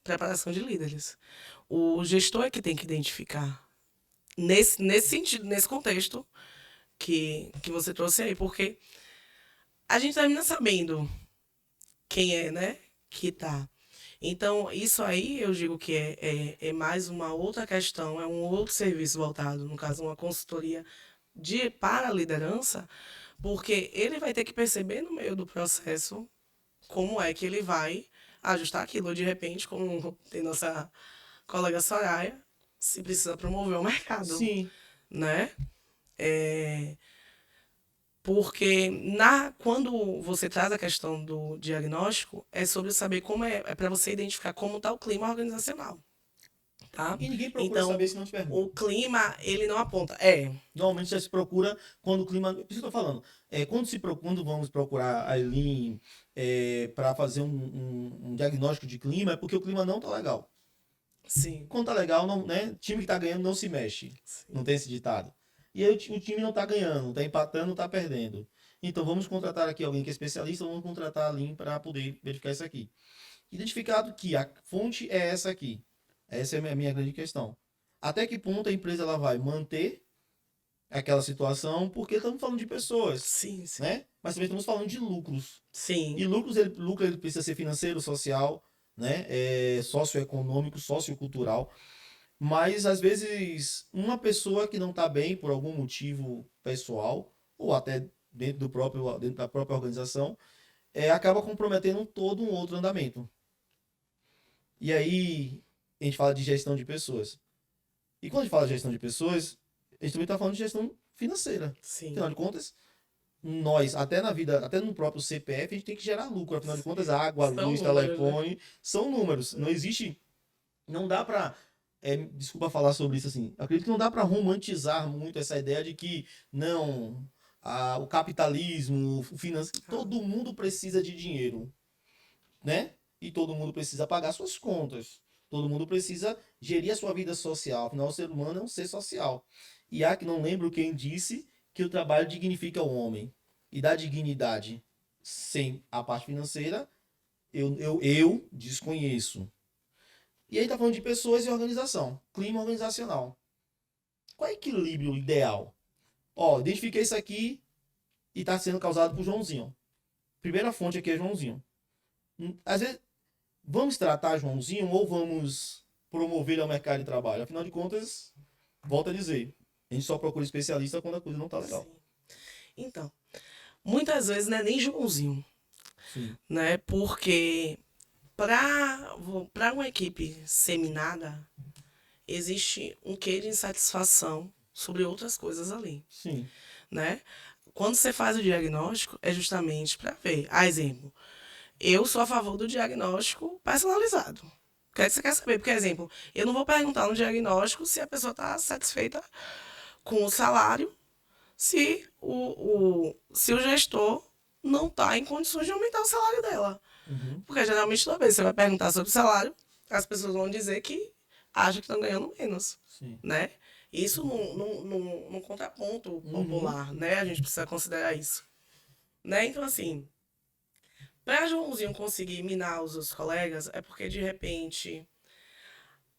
preparação de líderes. O gestor é que tem que identificar. Nesse sentido, nesse contexto que você trouxe aí. Porque a gente termina sabendo quem é, né? Que tá. Então, isso aí eu digo que é mais uma outra questão, é um outro serviço voltado, no caso, uma consultoria para a liderança, porque ele vai ter que perceber no meio do processo como é que ele vai ajustar aquilo. De repente, como tem nossa colega Soraya, se precisa promover o mercado, Sim. né? Porque quando você traz a questão do diagnóstico, é sobre saber como é para você identificar como está o clima organizacional, tá? E ninguém procura Então, saber se não te pergunta. o clima, ele não aponta. Normalmente já se procura quando o clima. Por isso que eu tô falando. Quando vamos procurar a Eileen para fazer um diagnóstico de clima, é porque o clima não tá legal. Sim. Quando tá legal, não, né? Time que tá ganhando não se mexe. Sim. Não tem esse ditado. E aí o time não tá ganhando, tá empatando, tá perdendo. Então vamos contratar aqui alguém que é especialista, vamos contratar a Lean para poder verificar isso aqui. Identificado que a fonte é essa aqui. Essa é a minha grande questão. Até que ponto a empresa ela vai manter aquela situação, porque estamos falando de pessoas, Sim, sim. né? Mas também estamos falando de lucros. Sim. E lucro ele precisa ser financeiro, social, né? Socioeconômico, sociocultural. Mas, às vezes, uma pessoa que não está bem por algum motivo pessoal, ou até dentro da própria organização, acaba comprometendo todo um outro andamento. E aí, a gente fala de gestão de pessoas. E quando a gente fala de gestão de pessoas, a gente também está falando de gestão financeira. Sim. Afinal de contas, nós, até na vida, até no próprio CPF, a gente tem que gerar lucro. Afinal de contas, água, São luz, números, telefone, são números. Não existe. Não dá pra. Desculpa falar sobre isso assim. Eu acredito que não dá pra romantizar muito essa ideia de que não. O capitalismo, o financeiro. Todo mundo precisa de dinheiro. Né? E todo mundo precisa pagar suas contas. Todo mundo precisa gerir a sua vida social. Afinal, o ser humano é um ser social. E há que não lembro quem disse que o trabalho dignifica o homem. E dá dignidade sem a parte financeira, eu desconheço. E aí tá falando de pessoas e organização. Clima organizacional. Qual é o equilíbrio ideal? Ó, identifiquei isso aqui e tá sendo causado por Joãozinho. Primeira fonte aqui é Joãozinho. Às vezes, vamos tratar Joãozinho ou vamos promover ele ao mercado de trabalho? Afinal de contas, volto a dizer, a gente só procura especialista quando a coisa não tá legal. Sim. Então, muitas vezes não é nem Joãozinho, Sim. né? Porque para uma equipe seminada, existe um quê de insatisfação sobre outras coisas ali, Sim. né? Quando você faz o diagnóstico, é justamente para ver. Exemplo, eu sou a favor do diagnóstico personalizado. O que é que você quer saber? Porque, exemplo, eu não vou perguntar no diagnóstico se a pessoa está satisfeita com o salário, se se o gestor não está em condições de aumentar o salário dela. Uhum. Porque geralmente toda vez que você vai perguntar sobre o salário, as pessoas vão dizer que acham que estão ganhando menos, Sim. né? Isso num contraponto popular, né? A gente precisa considerar isso. Né? Então, assim, para Joãozinho conseguir minar os outros colegas, é porque, de repente,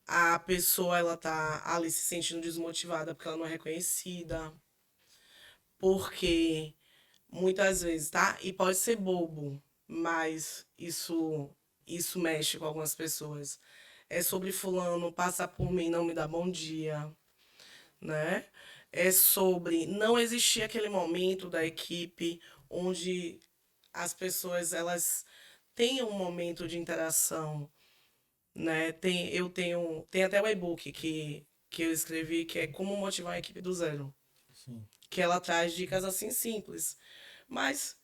a pessoa ela tá ali se sentindo desmotivada porque ela não é reconhecida, porque muitas vezes, tá? E pode ser bobo, mas isso mexe com algumas pessoas. É sobre fulano passar por mim e não me dar bom dia, né? É sobre não existir aquele momento da equipe onde as pessoas elas tenham um momento de interação, né? Tem até o e-book que eu escrevi que é Como Motivar a Equipe do Zero, Sim. que ela traz dicas assim simples, mas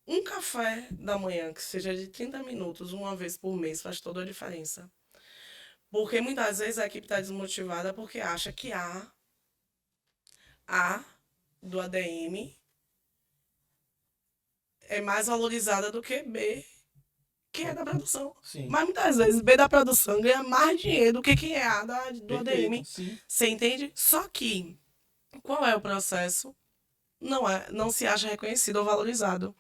um café da manhã que seja de 30 minutos uma vez por mês faz toda a diferença. Porque muitas vezes a equipe está desmotivada porque acha que A do ADM é mais valorizada do que B, que é da produção. Sim. Mas muitas vezes B da produção ganha mais dinheiro do que quem é A do Perfeito. ADM. Sim. Você entende? Só que qual é o processo? Não se acha reconhecido ou valorizado.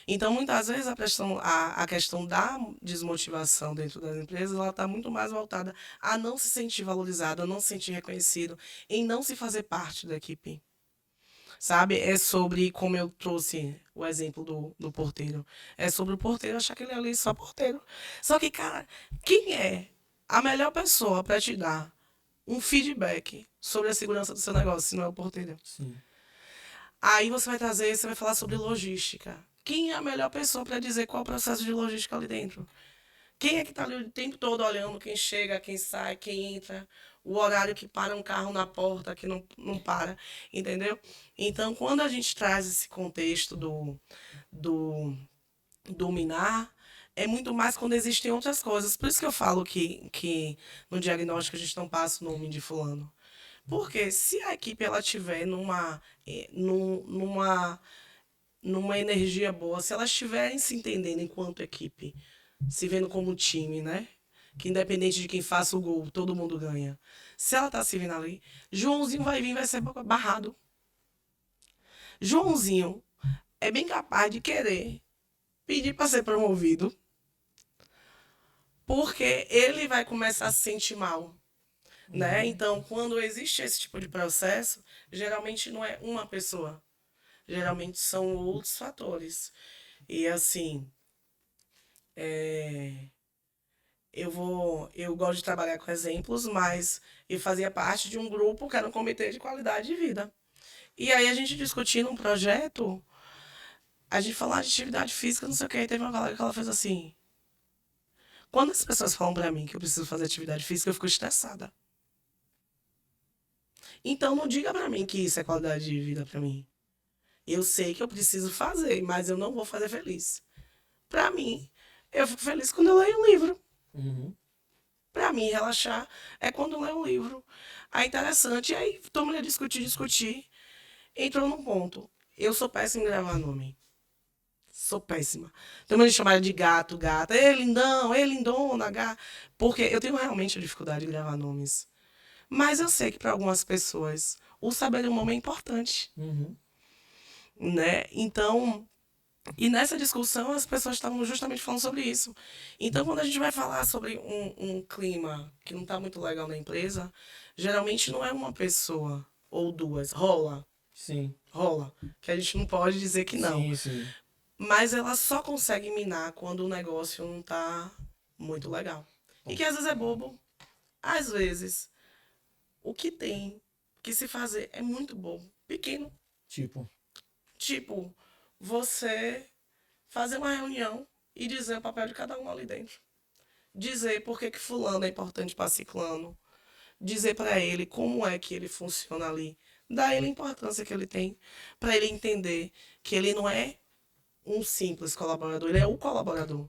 Então, muitas vezes, a questão da desmotivação dentro das empresas, ela está muito mais voltada a não se sentir valorizado, a não se sentir reconhecido, em não se fazer parte da equipe. Sabe? É sobre, como eu trouxe o exemplo do porteiro, é sobre o porteiro achar que ele é ali só porteiro. Só que, cara, quem é a melhor pessoa para te dar um feedback sobre a segurança do seu negócio, se não é o porteiro? Sim. Aí você vai falar sobre logística. Quem é a melhor pessoa para dizer qual é o processo de logística ali dentro? Quem é que tá ali o tempo todo olhando quem chega, quem sai, quem entra, o horário que para um carro na porta, que não para, entendeu? Então, quando a gente traz esse contexto do dominar, é muito mais quando existem outras coisas. Por isso que eu falo que no diagnóstico a gente não passa o nome de fulano. Porque se a equipe ela tiver numa energia boa, se elas estiverem se entendendo enquanto equipe, se vendo como time, né? Que independente de quem faça o gol, todo mundo ganha. Se ela tá se vendo ali, Joãozinho vai vir e vai ser barrado. Joãozinho é bem capaz de querer pedir para ser promovido, porque ele vai começar a se sentir mal, né? Então, quando existe esse tipo de processo, geralmente não é uma pessoa, geralmente são outros fatores. E assim, eu gosto de trabalhar com exemplos, mas eu fazia parte de um grupo que era um comitê de qualidade de vida. E aí a gente discutindo um projeto, a gente falava de atividade física, não sei o que, e teve uma colega que ela fez assim: quando as pessoas falam pra mim que eu preciso fazer atividade física, eu fico estressada. Então não diga pra mim que isso é qualidade de vida pra mim. Eu sei que eu preciso fazer, mas eu não vou fazer feliz. Pra mim, eu fico feliz quando eu leio um livro. Uhum. Pra mim, relaxar é quando eu leio um livro. Aí interessante, e aí todo discutir. Entrou num ponto. Eu sou péssima em gravar nome. Sou péssima. Tem uma gente chamada de gato, gata. Ei, lindão, ei, lindona, gata. Porque eu tenho realmente dificuldade em gravar nomes. Mas eu sei que para algumas pessoas o saber o nome é importante, Uhum. né? Então, e nessa discussão as pessoas estavam justamente falando sobre isso. Então, quando a gente vai falar sobre um clima que não está muito legal na empresa, geralmente não é uma pessoa ou duas. Sim. Rola. Que a gente não pode dizer que não. Sim, sim. Mas ela só consegue minar quando o negócio não tá muito legal. E que às vezes é bobo. Às vezes, o que tem que se fazer é muito bobo. Pequeno. Tipo. Tipo, você fazer uma reunião e dizer o papel de cada um ali dentro. Dizer por que fulano é importante para ciclano. Dizer para ele como é que ele funciona ali. Dar ele a importância que ele tem. Para ele entender que ele não é um simples colaborador, ele é o colaborador.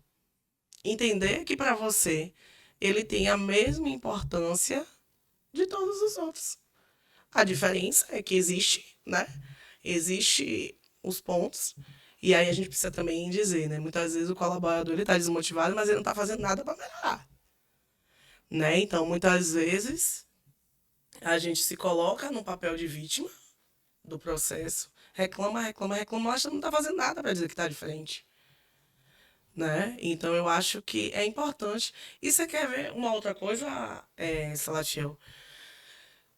Entender que para você ele tem a mesma importância de todos os outros. A diferença é que existe, né? Existe os pontos. E aí a gente precisa também dizer, né? Muitas vezes o colaborador ele está desmotivado, mas ele não está fazendo nada para melhorar, né? Então, muitas vezes a gente se coloca no papel de vítima do processo, reclama, mas não está fazendo nada para dizer que está diferente. Né? Então eu acho que é importante. E você quer ver uma outra coisa, Salatiel,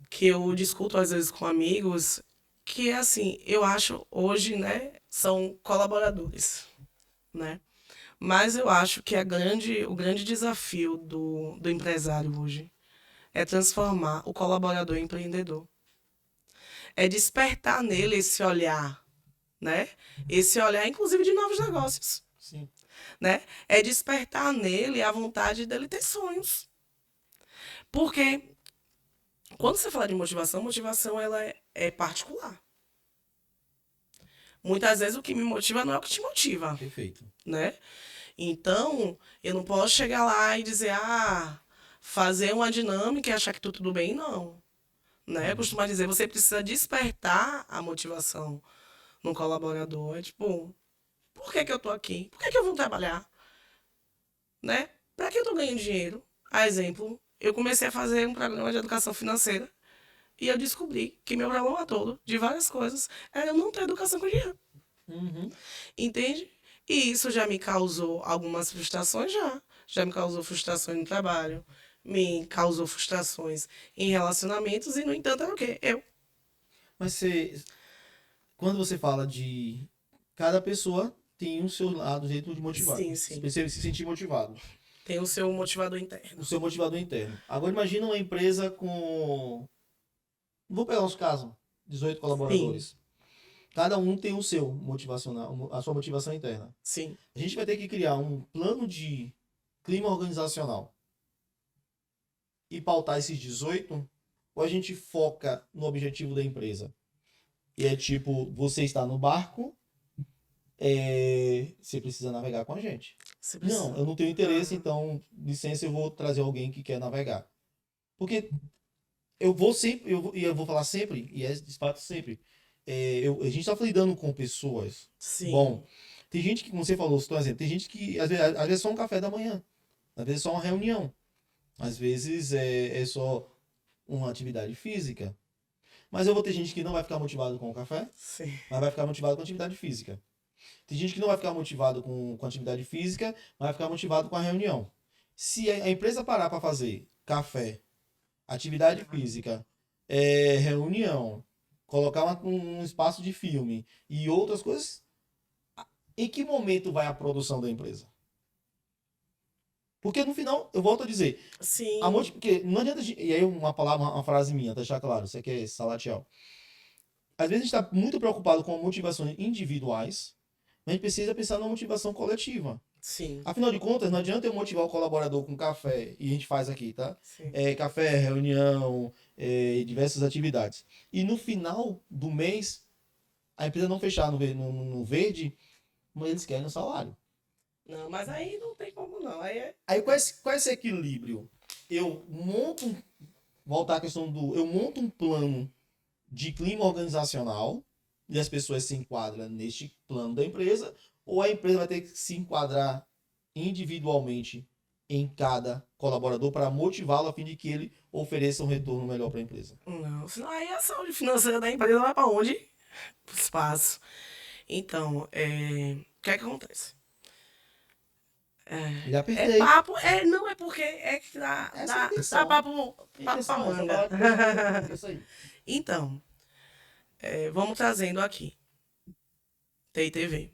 que eu discuto às vezes com amigos, que é assim, eu acho hoje, né, são colaboradores, né? Mas eu acho que o grande desafio do empresário hoje é transformar o colaborador em empreendedor. É despertar nele esse olhar, né? Esse olhar, inclusive, de novos negócios. Sim. Né? É despertar nele a vontade dele ter sonhos. Porque quando você fala de motivação, motivação ela é particular. Muitas vezes o que me motiva não é o que te motiva, Perfeito. né? Então, eu não posso chegar lá e dizer, fazer uma dinâmica e achar que tudo bem, não. Né? Eu costumo dizer, você precisa despertar a motivação no colaborador. É tipo, por que eu tô aqui? Por que eu vou trabalhar? Né? Para que eu tô ganhando dinheiro? A exemplo, eu comecei a fazer um programa de educação financeira e eu descobri que meu problema todo, de várias coisas, era eu não ter educação com dinheiro. Uhum. Entende? E isso já me causou algumas frustrações, já me causou frustrações no trabalho, me causou frustrações em relacionamentos e, no entanto, era o quê? Mas quando você fala de cada pessoa tem o seu lado, jeito de motivar. Sim, sim. Você se sentir motivado. Tem o seu motivador interno. O seu motivador interno. Agora imagina uma empresa vou pegar uns casos, 18 colaboradores. Cada um tem o seu motivacional, a sua motivação interna. Sim. A gente vai ter que criar um plano de clima organizacional e pautar esses 18, ou a gente foca no objetivo da empresa? E é tipo, você está no barco, você precisa navegar com a gente. Você precisa. Não, eu não tenho interesse, então, licença, eu vou trazer alguém que quer navegar. Porque eu vou sempre, eu vou falar sempre, e é de fato sempre, a gente está lidando com pessoas. Sim. Bom, tem gente que, como você falou, citou um exemplo, tem gente que, às vezes é só um café da manhã, às vezes é só uma reunião, às vezes é só uma atividade física. Mas eu vou ter gente que não vai ficar motivado com o café, Sim. mas vai ficar motivado com a atividade física. Tem gente que não vai ficar motivado com a atividade física, mas vai ficar motivado com a reunião. Se a empresa parar para fazer café, atividade física, reunião, colocar um espaço de filme e outras coisas, em que momento vai a produção da empresa? Porque no final, eu volto a dizer, Sim. porque não adianta, e aí uma frase minha, tá deixar claro, você quer Salatiel. Às vezes a gente está muito preocupado com motivações individuais, mas a gente precisa pensar numa motivação coletiva. Sim. Afinal de contas, não adianta eu motivar o colaborador com café, e a gente faz aqui, tá? Sim. Café, reunião, diversas atividades. E no final do mês, a empresa não fechar no verde, mas eles querem o salário. Não, mas aí não tem como não. Aí qual é esse equilíbrio? Voltar à questão eu monto um plano de clima organizacional e as pessoas se enquadram neste plano da empresa, ou a empresa vai ter que se enquadrar individualmente em cada colaborador para motivá-lo a fim de que ele ofereça um retorno melhor para a empresa? Não, senão aí a saúde financeira da empresa vai para onde? Pro espaço. Então, o que é que acontece? Já apertei. Papo, não, é porque que dá papo pra manga. Isso aí. Então, vamos trazendo aqui. TITV.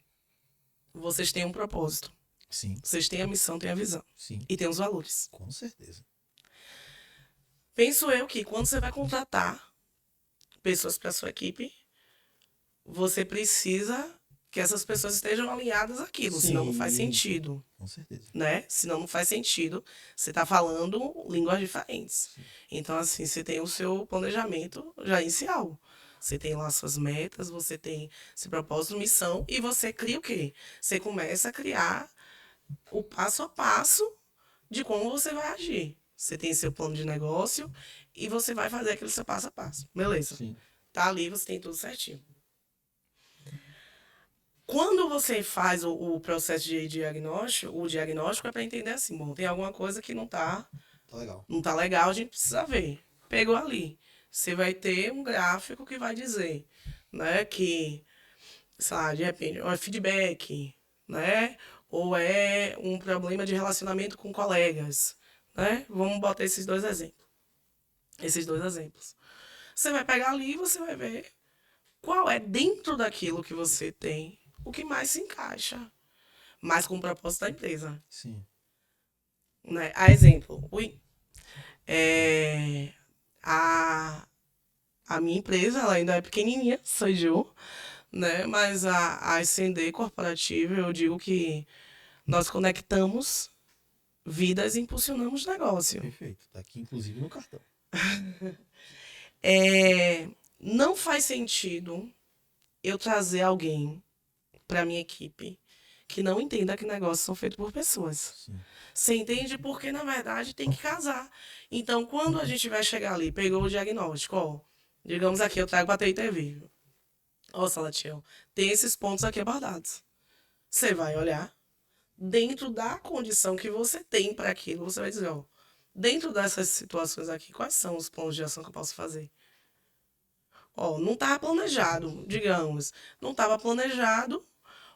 Vocês têm um propósito. Sim, Vocês têm a missão, têm a visão. sim, E têm os valores. com certeza. Penso eu que quando você vai contratar pessoas para sua equipe, você precisa que essas pessoas estejam alinhadas àquilo, senão não faz Sim. sentido, Com certeza. né? Senão não faz sentido. Você está falando línguas diferentes. Então, assim, você tem o seu planejamento já inicial. Você tem lá suas metas, você tem seu propósito, missão, e você cria o quê? Você começa a criar o passo a passo de como você vai agir. Você tem seu plano de negócio e você vai fazer aquele seu passo a passo. Beleza. Sim. Tá ali, você tem tudo certinho. Quando você faz o processo de diagnóstico, o diagnóstico é para entender assim, bom, tem alguma coisa que não tá Tá legal, a gente precisa ver. Pegou ali. Você vai ter um gráfico que vai dizer, né, que, sei lá, de repente, ou é feedback, né, ou é um problema de relacionamento com colegas, né? Vamos botar esses dois exemplos. Você vai pegar ali e você vai ver qual é dentro daquilo que você tem o que mais se encaixa, mais com o propósito da empresa. Sim. Né? A exemplo, a minha empresa ela ainda é pequenininha, sou eu, né? Mas a Ascender Corporativa, eu digo que nós conectamos vidas e impulsionamos negócio. Perfeito. Tá aqui, inclusive, no cartão. Não faz sentido eu trazer alguém para minha equipe que não entenda que negócios são feitos por pessoas. Sim. Você entende porque, na verdade, tem que casar. Então, quando a gente vai chegar ali, pegou o diagnóstico, ó, digamos aqui, eu trago para a TITV. Ó, Salatiel, tem esses pontos aqui abordados. Você vai olhar, dentro da condição que você tem para aquilo, você vai dizer, ó, dentro dessas situações aqui, quais são os planos de ação que eu posso fazer? Ó, não estava planejado, digamos. Não estava planejado.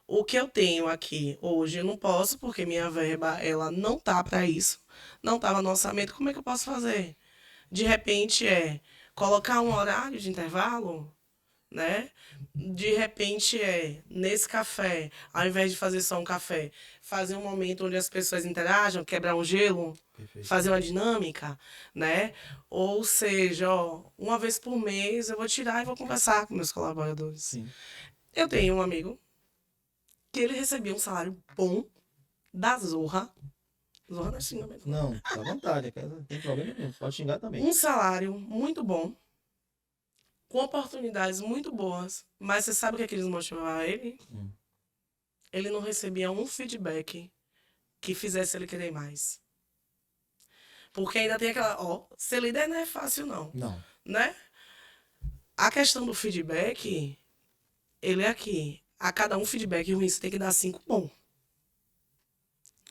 O que eu tenho aqui hoje eu não posso, porque minha verba ela não tá para isso. Não estava no orçamento. Como é que eu posso fazer? De repente colocar um horário de intervalo, né? De repente nesse café, ao invés de fazer só um café, fazer um momento onde as pessoas interajam, quebrar um gelo, Perfeito. fazer uma dinâmica, né? Ou seja, ó, uma vez por mês eu vou tirar e vou conversar com meus colaboradores. Sim. Eu tenho um amigo que ele recebia um salário bom da Zorra Zorra não é xingamento. Não, tá à vontade, cara, não tem problema nenhum. Pode xingar também. Um salário muito bom, com oportunidades muito boas, mas você sabe o que é que desmotivava ele? Hum. Ele não recebia um feedback que fizesse ele querer mais. Porque ainda tem aquela, ó, ser líder não é fácil não, Não. né? A questão do feedback, ele é aqui. A cada um feedback ruim você tem que dar 5 bom.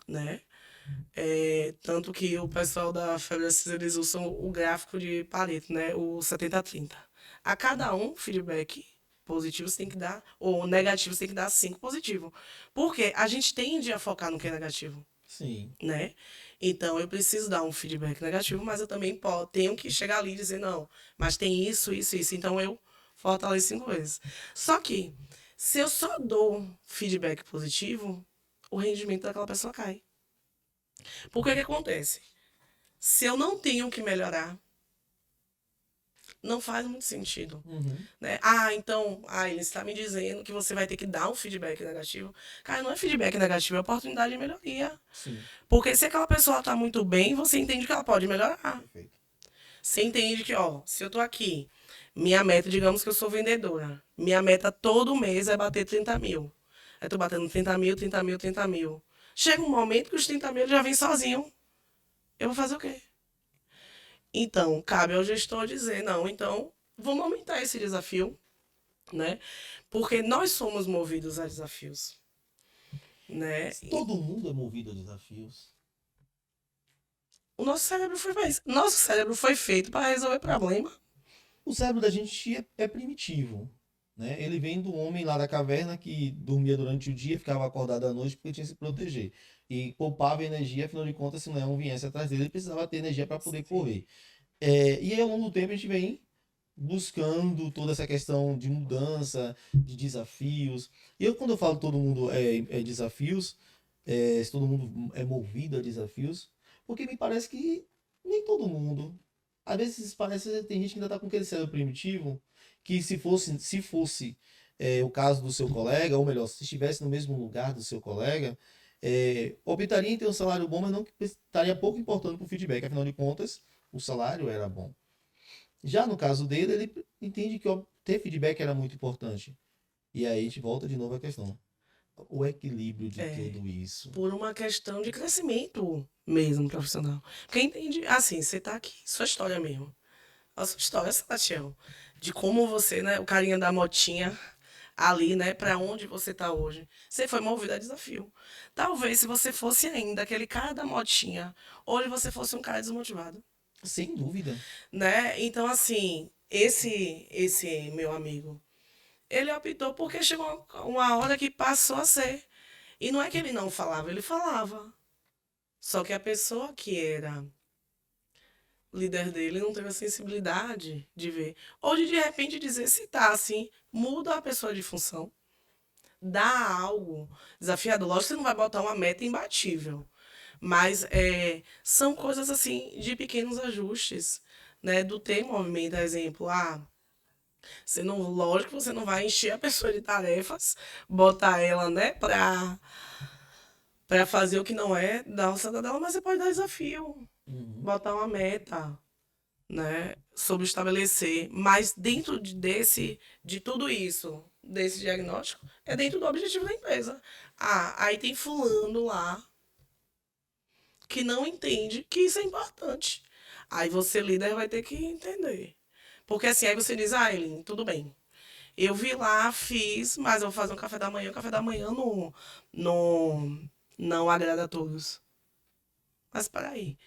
Né? Tanto que o pessoal da Febras, eles usam o gráfico de Pareto, né? O 70-30. A cada um feedback positivo você tem que dar, ou negativo você tem que dar 5 positivo. Porque a gente tende a focar no que é negativo, Sim. né? Então eu preciso dar um feedback negativo, mas eu também tenho que chegar ali e dizer, não, mas tem isso, isso, isso. Então eu fortaleço 5 vezes. Só que, se eu só dou feedback positivo, o rendimento daquela pessoa cai. Porque o que acontece? Se eu não tenho que melhorar, não faz muito sentido. Uhum. Né? Então, ele está me dizendo que você vai ter que dar um feedback negativo. Cara, não é feedback negativo, é oportunidade de melhoria. Sim. Porque se aquela pessoa está muito bem, você entende que ela pode melhorar. Perfeito. Você entende que, se eu tô aqui, minha meta, digamos que eu sou vendedora, minha meta todo mês é bater 30 mil. Aí tô batendo 30 mil, 30 mil, 30 mil. Chega um momento que os 30 mil já vêm sozinho. Eu vou fazer o quê? Então, cabe ao gestor dizer, não, então, vamos aumentar esse desafio, né? Porque nós somos movidos a desafios, né? Todo mundo é movido a desafios. O nosso cérebro foi feito para resolver problema. O cérebro da gente é primitivo. Né? Ele vem do homem lá da caverna que dormia durante o dia, ficava acordado à noite porque tinha que se proteger. E poupava energia, afinal de contas, se um leão viesse atrás dele, ele precisava ter energia para poder correr. E aí, ao longo do tempo, a gente vem buscando toda essa questão de mudança, de desafios. E quando eu falo todo mundo é desafios, se todo mundo é movido a desafios, porque me parece que nem todo mundo. Às vezes parece que tem gente que ainda está com aquele cérebro primitivo, que se fosse o caso do seu colega, ou melhor, se estivesse no mesmo lugar do seu colega, optaria em ter um salário bom, mas não estaria pouco importando para o feedback. Afinal de contas, o salário era bom. Já no caso dele, ele entende que ter feedback era muito importante. E aí a gente volta de novo à questão. O equilíbrio de tudo isso. Por uma questão de crescimento mesmo profissional. Quem entende, assim, você tá aqui, sua história mesmo. A sua história, Sebastião, de como você, né, o carinha da motinha ali, né, para onde você tá hoje. Você foi movido a desafio. Talvez se você fosse ainda aquele cara da motinha, hoje você fosse um cara desmotivado. Sem dúvida. Né? Então, assim, esse meu amigo, ele optou porque chegou uma hora que passou a ser. E não é que ele não falava, ele falava. Só que a pessoa que era líder dele não teve a sensibilidade de ver. Ou de repente dizer, se tá assim, muda a pessoa de função. Dá algo desafiador. Lógico que você não vai botar uma meta imbatível. Mas são coisas assim de pequenos ajustes, né? Do ter movimento, exemplo, você não, lógico que você não vai encher a pessoa de tarefas, botar ela, né, para fazer o que não é da alçada dela, mas você pode dar desafio, botar uma meta, né, sobre estabelecer, mas dentro de tudo isso, desse diagnóstico, é dentro do objetivo da empresa. Aí tem fulano lá que não entende que isso é importante. Aí você, líder, vai ter que entender. Porque assim, aí você diz, Eileen, tudo bem. Eu vi lá, fiz, mas eu vou fazer um café da manhã. O café da manhã não agrada a todos. Mas peraí.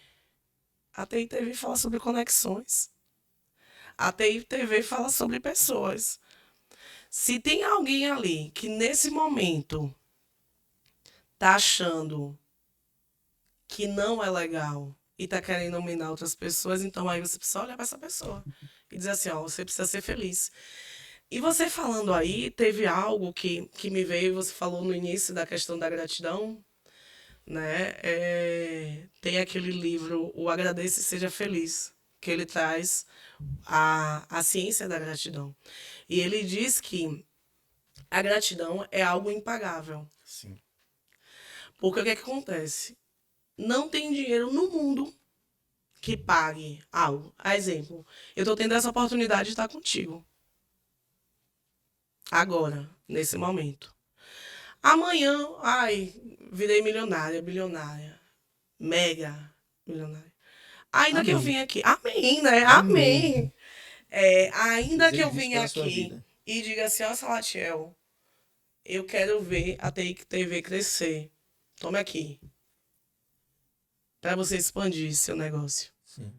A TI TV fala sobre conexões. A TI TV fala sobre pessoas. Se tem alguém ali que nesse momento tá achando que não é legal e tá querendo dominar outras pessoas, então aí você precisa olhar para essa pessoa e dizer assim, você precisa ser feliz. E você falando aí, teve algo que me veio, você falou no início da questão da gratidão, né? Tem aquele livro, O Agradeça e Seja Feliz, que ele traz a ciência da gratidão. E ele diz que a gratidão é algo impagável. Sim. Porque o que acontece? não tem dinheiro no mundo que pague algo. A exemplo, eu tô tendo essa oportunidade de estar contigo. Agora, nesse momento. Amanhã, ai, virei milionária, bilionária, mega milionária. Ainda que eu Amém. vim aqui. Amém, né? Amém. Amém. Ainda que eu Desejo isso venha para a sua aqui vida. e diga assim, ó, Salatiel, eu quero ver a TV crescer. Tome aqui. Para você expandir seu negócio. Sim.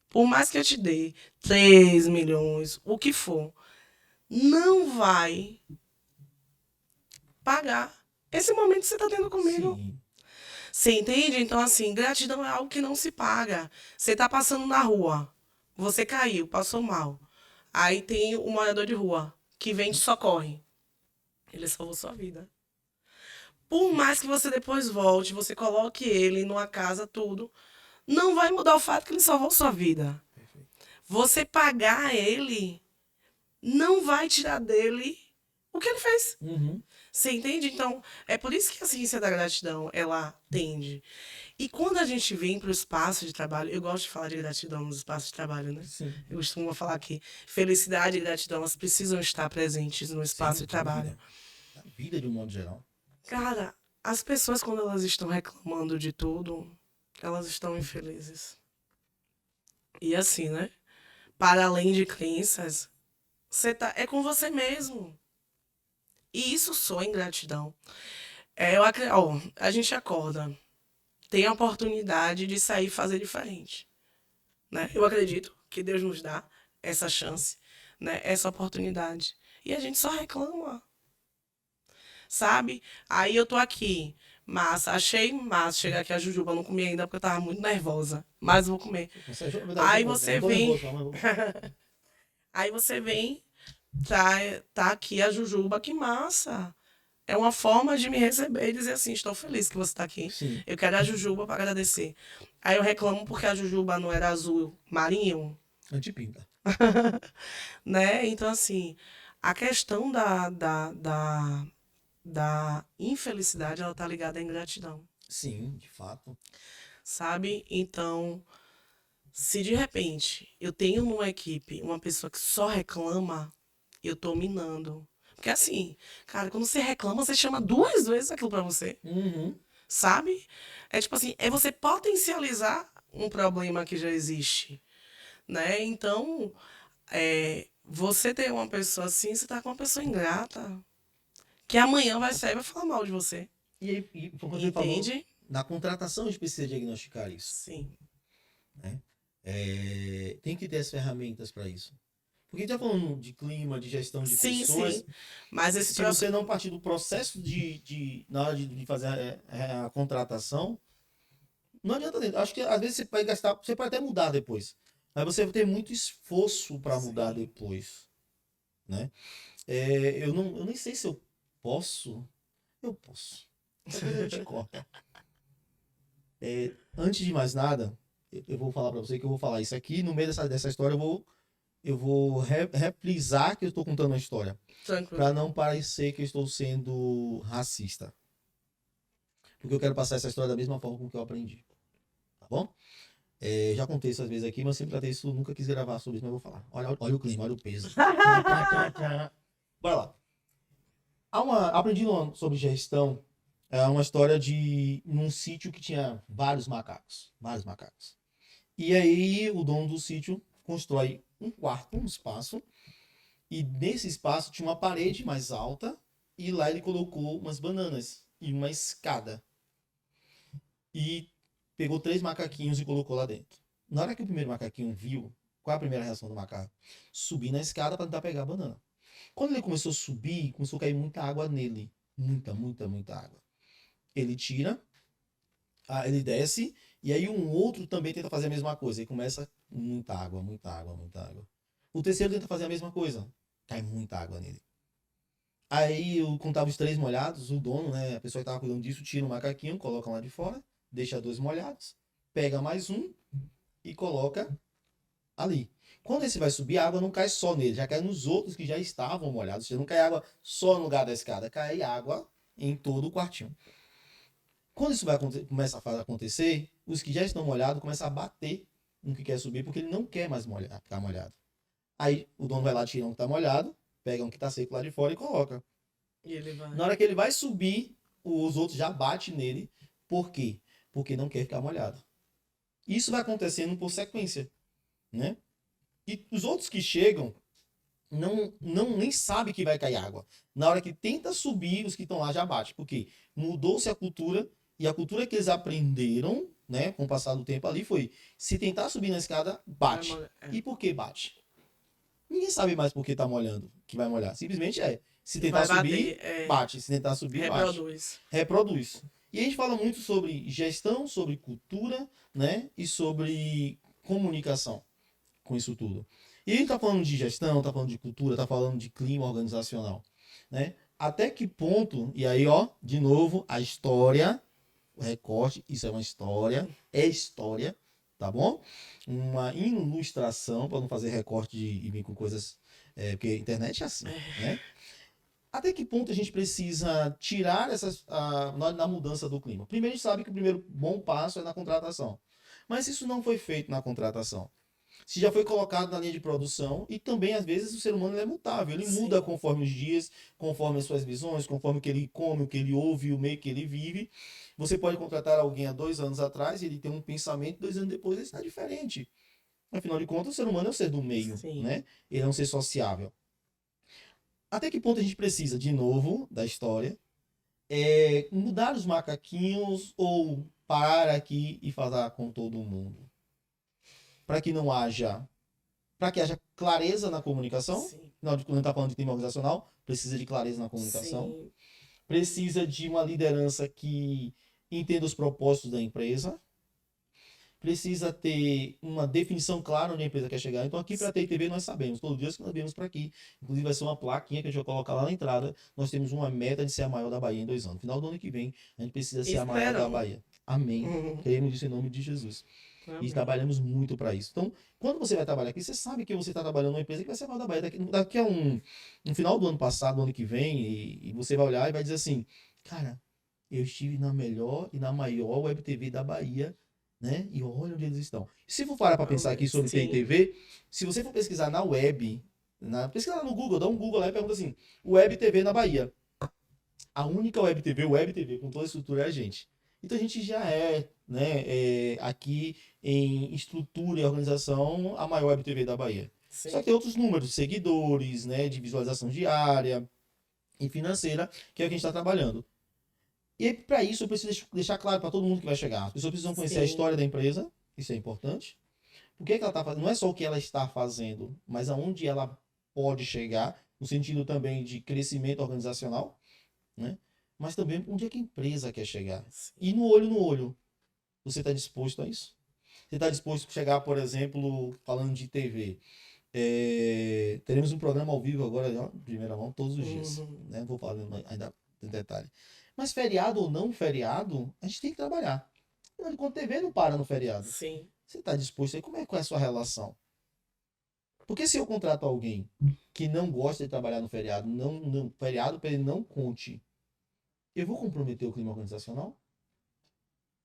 Por mais que eu te dê 3 milhões, o que for, não vai pagar esse momento que você está tendo comigo. Sim. Você entende? Então, assim, gratidão é algo que não se paga. Você tá passando na rua, você caiu, passou mal. Aí tem um morador de rua que vem e te socorre. Ele salvou sua vida. Por mais que você depois volte, você coloque ele numa casa, tudo, não vai mudar o fato que ele salvou sua vida. Perfeito. Você pagar ele não vai tirar dele o que ele fez. Uhum. Você entende? Então, é por isso que a ciência da gratidão, ela tende. E quando a gente vem para o espaço de trabalho, eu gosto de falar de gratidão nos espaços de trabalho, né? Sim. Eu costumo falar que felicidade e gratidão, elas precisam estar presentes no espaço Sem de trabalho. dúvida. Na vida de um modo geral. Cara, as pessoas, quando elas estão reclamando de tudo, elas estão infelizes. E assim, né? Para além de crenças, é com você mesmo. E isso soa ingratidão. A gente acorda, tem a oportunidade de sair e fazer diferente. Né? Eu acredito que Deus nos dá essa chance, né? Essa oportunidade. E a gente só reclama. Sabe? Aí eu tô aqui. Massa, achei massa chegar aqui a Jujuba. Não comi ainda porque eu tava muito nervosa. Mas vou comer. Aí você vem. Aí você vem, tá aqui a Jujuba, que massa. É uma forma de me receber e dizer assim, estou feliz que você está aqui. Sim. Eu quero a Jujuba para agradecer. Aí eu reclamo porque a Jujuba não era azul marinho, Antipinta. né? Então, assim, a questão da infelicidade, ela tá ligada à ingratidão, Sim, de fato. sabe? Então, se de repente eu tenho numa equipe uma pessoa que só reclama, eu tô minando. Porque assim, cara, quando você reclama, você chama 2 vezes aquilo pra você, Uhum. sabe? É tipo assim, é você potencializar um problema que já existe, né? Então, você ter uma pessoa assim, você tá com uma pessoa ingrata, que amanhã vai sair e vai falar mal de você. E aí, como você falou, Entende? na contratação a gente precisa diagnosticar isso. Sim. Né? Tem que ter as ferramentas para isso. Porque a gente está falando de clima, de gestão de Sim, pessoas. sim. Mas esse Se você não partir do processo na hora de fazer a contratação, não adianta. Acho que às vezes você pode gastar, você pode até mudar depois. Mas você vai ter muito esforço para mudar Sim. depois. Né? Eu nem sei se eu posso. Eu posso. Talvez eu te corte. Antes de mais nada, eu vou falar para você que eu vou falar isso aqui. No meio dessa história, eu vou reprisar que eu estou contando uma história. Tranquilo. Para não parecer que eu estou sendo racista. Porque eu quero passar essa história da mesma forma como que eu aprendi. Tá bom? Já contei isso às vezes aqui, mas sempre tratei isso, nunca quis gravar sobre isso, mas eu vou falar. Olha o clima, olha o peso. Bora lá. Aprendi sobre gestão. É uma história de num sítio que tinha vários macacos. Vários macacos. E aí o dono do sítio constrói um quarto, um espaço. E nesse espaço tinha uma parede mais alta. E lá ele colocou umas bananas e uma escada. E pegou 3 macaquinhos e colocou lá dentro. Na hora que o primeiro macaquinho viu, qual é a primeira reação do macaco? Subir na escada para tentar pegar a banana. Quando ele começou a subir, começou a cair muita água nele. Muita, muita, muita água. Ele tira, ele desce, e aí um outro também tenta fazer a mesma coisa. E começa muita água, muita água, muita água. O terceiro tenta fazer a mesma coisa. Cai muita água nele. Aí, quando tava os 3 molhados, o dono, né, a pessoa que tava cuidando disso, tira o macaquinho, coloca lá de fora, deixa 2 molhados, pega mais um e coloca ali. Quando esse vai subir, a água não cai só nele, já cai nos outros que já estavam molhados. Já não cai água só no lugar da escada, cai água em todo o quartinho. Quando isso começa a acontecer, os que já estão molhados começam a bater no que quer subir, porque ele não quer mais ficar molhado. Aí o dono vai lá, tira um que tá molhado, pega um que tá seco lá de fora e coloca. E ele vai. Na hora que ele vai subir, os outros já batem nele. Por quê? Porque não quer ficar molhado. Isso vai acontecendo por sequência, né? E os outros que chegam nem sabem que vai cair água. Na hora que tenta subir, os que estão lá já batem. Por quê? Mudou-se a cultura, e a cultura que eles aprenderam, né, com o passar do tempo ali, foi: se tentar subir na escada, bate. E por que bate? Ninguém sabe mais por que tá molhando, que vai molhar. Simplesmente se tentar Vai subir, bater, bate. Se tentar subir, bate. reproduz. Reproduz. E a gente fala muito sobre gestão, sobre cultura, né? E sobre comunicação com isso tudo. E a gente tá falando de gestão, tá falando de cultura, tá falando de clima organizacional, né? Até que ponto, e aí, ó, de novo, a história, o recorte, isso é uma história, é história, tá bom? Uma ilustração, para não fazer recorte e vir com coisas, porque a internet é assim, né? Até que ponto a gente precisa tirar na mudança do clima? Primeiro, a gente sabe que o primeiro bom passo é na contratação. Mas isso não foi feito na contratação. Se já foi colocado na linha de produção, e também, às vezes, o ser humano ele é mutável. Ele Sim. muda conforme os dias, conforme as suas visões, conforme o que ele come, o que ele ouve, o meio que ele vive. Você pode contratar alguém há 2 anos atrás, e ele tem um pensamento, 2 anos depois ele está diferente. Afinal de contas, o ser humano é um ser do meio, Sim. né? Ele é um ser sociável. Até que ponto a gente precisa, de novo, da história, mudar os macaquinhos ou parar aqui e falar com todo mundo? Para que não haja, para que haja clareza na comunicação. Sim. Afinal de contas, a gente está falando de clima organizacional, precisa de clareza na comunicação. Sim. Precisa de uma liderança que entenda os propósitos da empresa. Precisa ter uma definição clara onde a empresa quer chegar. Então, aqui para a TITV nós sabemos, todo dia que nós viemos para aqui. Inclusive, vai ser uma plaquinha que a gente vai colocar lá na entrada. Nós temos uma meta de ser a maior da Bahia em 2 anos. Final do ano que vem, a gente precisa ser a maior da Bahia. Amém. Queremos isso em nome de Jesus. E trabalhamos muito para isso. Então, quando você vai trabalhar aqui, você sabe que você está trabalhando numa empresa que vai ser a maior da Bahia. Daqui a no final do ano passado, no ano que vem, e você vai olhar e vai dizer assim: cara, eu estive na melhor e na maior web TV da Bahia, né? E olha onde eles estão. Se for parar para pensar aqui sobre Sim. TITV, se você for pesquisar na web, pesquisar no Google, dá um Google lá e pergunta assim: Web TV na Bahia. A única web TV com toda a estrutura é a gente. Então a gente já né, aqui em estrutura e organização, a maior web TV da Bahia. Sim. Só que tem outros números, de seguidores, né, de visualização diária e financeira, que é o que a gente está trabalhando. E para isso eu preciso deixar claro para todo mundo que vai chegar. As pessoas precisam conhecer a Sim. história da empresa, isso é importante. O que ela está fazendo? Não é só o que ela está fazendo, mas aonde ela pode chegar, no sentido também de crescimento organizacional, né? Mas também onde é que a empresa quer chegar. Sim. E no olho, você está disposto a isso? Você está disposto a chegar, por exemplo, falando de TV? Teremos um programa ao vivo agora, ó, primeira mão, todos os dias. Né? Não vou falar ainda em detalhe. Mas feriado ou não feriado, a gente tem que trabalhar. Enquanto TV não para no feriado. Sim. Você está disposto aí? Como é a sua relação? Porque se eu contrato alguém que não gosta de trabalhar no feriado, feriado para ele não conte, eu vou comprometer o clima organizacional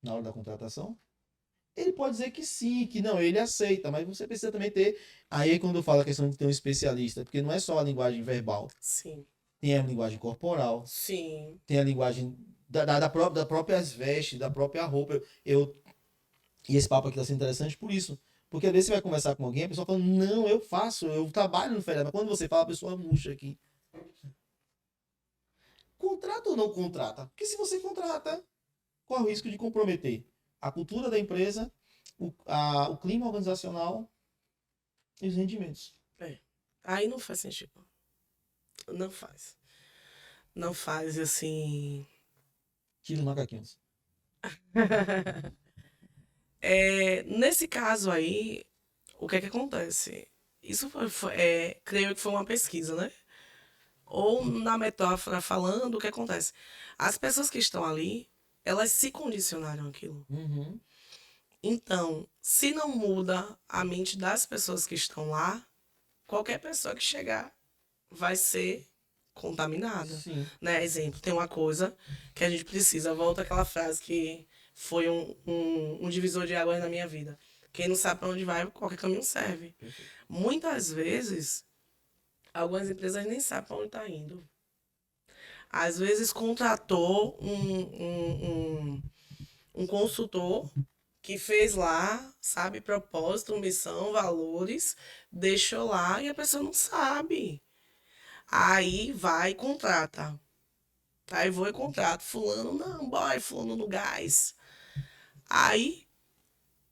na hora da contratação? Ele pode dizer que sim, que não, ele aceita, mas você precisa também ter. Aí quando eu falo a questão de ter um especialista, porque não é só a linguagem verbal, Sim. tem a linguagem corporal, Sim. tem a linguagem das próprias vestes, da própria roupa. E esse papo aqui está sendo interessante por isso. Porque às vezes você vai conversar com alguém, a pessoa fala, não, eu faço, eu trabalho no feriado. Mas quando você fala, a pessoa murcha aqui. Contrata ou não contrata? Porque se você contrata, qual é o risco de comprometer a cultura da empresa, o clima organizacional e os rendimentos? Aí não faz sentido. Não faz. Não faz, assim... Tira os macaquinhos. Nesse caso aí, o que é que acontece? Isso creio que foi uma pesquisa, né? Ou na metáfora falando, o que acontece? As pessoas que estão ali, elas se condicionaram àquilo. Uhum. Então, se não muda a mente das pessoas que estão lá, qualquer pessoa que chegar vai ser contaminada. Sim. Né? Exemplo, tem uma coisa que a gente precisa. Volta àquela frase que foi um divisor de águas na minha vida. Quem não sabe para onde vai, qualquer caminho serve. Perfeito. Muitas vezes, algumas empresas nem sabem para onde está indo. Às vezes contratou um consultor que fez lá, sabe, propósito, missão, valores, deixou lá e a pessoa não sabe. Aí vai e contrata. Aí vou e contrato. Fulano, não, boy, fulano no gás. Aí,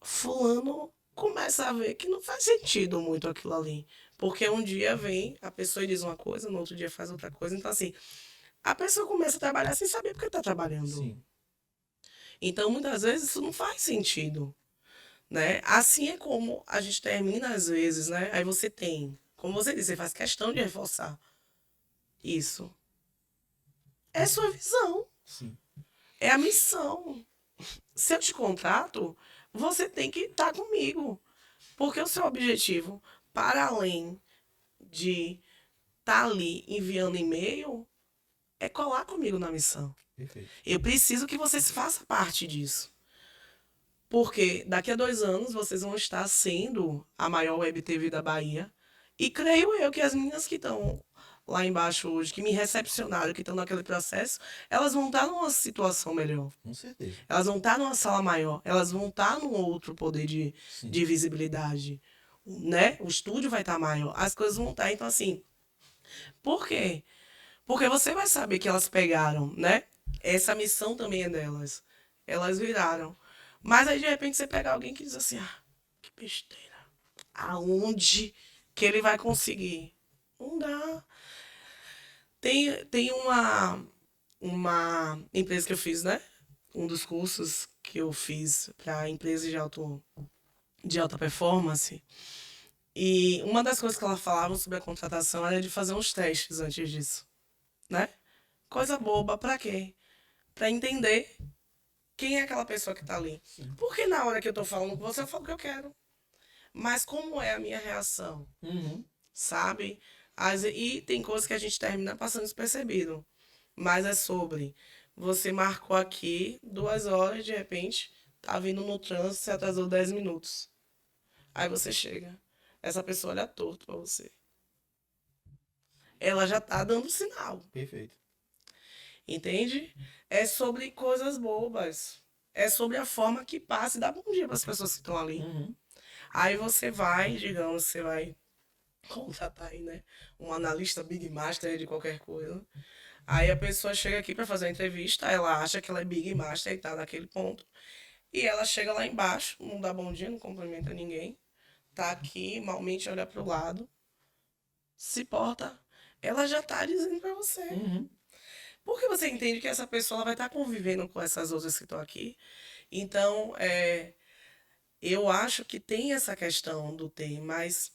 fulano começa a ver que não faz sentido muito aquilo ali. Porque um dia vem a pessoa e diz uma coisa, no outro dia faz outra coisa. Então, assim, a pessoa começa a trabalhar sem saber porque está trabalhando. Sim. Então, muitas vezes, isso não faz sentido, né? Assim é como a gente termina às vezes, né? Aí você tem, como você disse, você faz questão de reforçar isso. É sua visão, Sim. é a missão. Se eu te contrato, você tem que estar comigo. Porque o seu objetivo, para além de estar ali enviando e-mail, é colar comigo na missão. Perfeito. Eu preciso que vocês façam parte disso. Porque daqui a 2 anos vocês vão estar sendo a maior web TV da Bahia. E creio eu que as meninas que estão lá embaixo hoje, que me recepcionaram, que estão naquele processo, elas vão estar numa situação melhor. Com certeza. Elas vão estar numa sala maior. Elas vão estar num outro poder Sim. de visibilidade. Né? O estúdio vai estar maior. As coisas vão estar. Então, assim, por quê? Porque você vai saber que elas pegaram, né? Essa missão também é delas. Elas viraram. Mas aí, de repente, você pega alguém que diz assim, ah, que besteira. Aonde que ele vai conseguir? Não dá. Tem uma empresa que eu fiz, né? Um dos cursos que eu fiz para empresas de alta performance. E uma das coisas que ela falava sobre a contratação era de fazer uns testes antes disso, né? Coisa boba, pra quê? Pra entender quem é aquela pessoa que tá ali. Sim. Porque na hora que eu tô falando com você, eu falo o que eu quero. Mas como é a minha reação, Uhum. sabe? E tem coisas que a gente termina passando despercebido. Mas é sobre, você marcou aqui 2 horas, de repente, tá vindo no trânsito, você atrasou 10 minutos. Aí você chega. Essa pessoa olha torto pra você. Ela já tá dando sinal. Perfeito. Entende? É sobre coisas bobas. É sobre a forma que passa e dá bom dia para as pessoas que estão ali. Uhum. Aí você vai, digamos, você vai contratar aí, né? Um analista Big Master de qualquer coisa. Aí a pessoa chega aqui para fazer a entrevista, ela acha que ela é Big Master e tá naquele ponto. E ela chega lá embaixo, não dá bom dia, não cumprimenta ninguém. Tá aqui, malmente olha pro lado. Se porta. Ela já tá dizendo para você. Uhum. Porque você entende que essa pessoa ela vai estar convivendo com essas outras que estão aqui. Então, eu acho que tem essa questão do ter, mas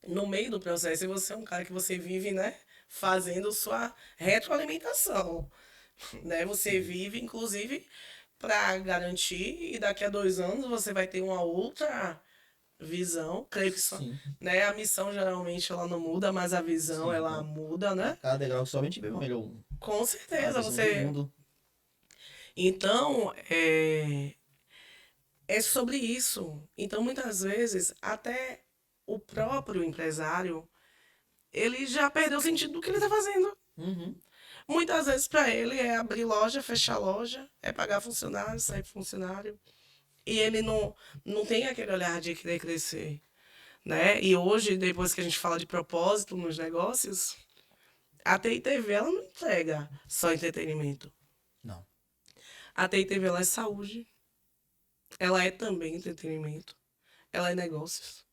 no meio do processo você é um cara que você vive, né, fazendo sua retroalimentação, né? Você vive, inclusive, para garantir e daqui a 2 anos você vai ter uma outra visão, creio que só, Sim. né? A missão geralmente ela não muda, mas a visão Sim, ela né? muda, né? Cada degrau que somente vê o melhor. Com A certeza, visão do você. mundo. Então, é sobre isso. Então, muitas vezes, até o próprio empresário, ele já perdeu o sentido do que ele está fazendo. Uhum. Muitas vezes, para ele, é abrir loja, fechar loja, é pagar funcionário, sair funcionário. E ele não tem aquele olhar de querer crescer, né? E hoje, depois que a gente fala de propósito nos negócios, a TI-TV, ela não entrega só entretenimento. Não. A TI-TV, ela é saúde. Ela é também entretenimento. Ela é negócios.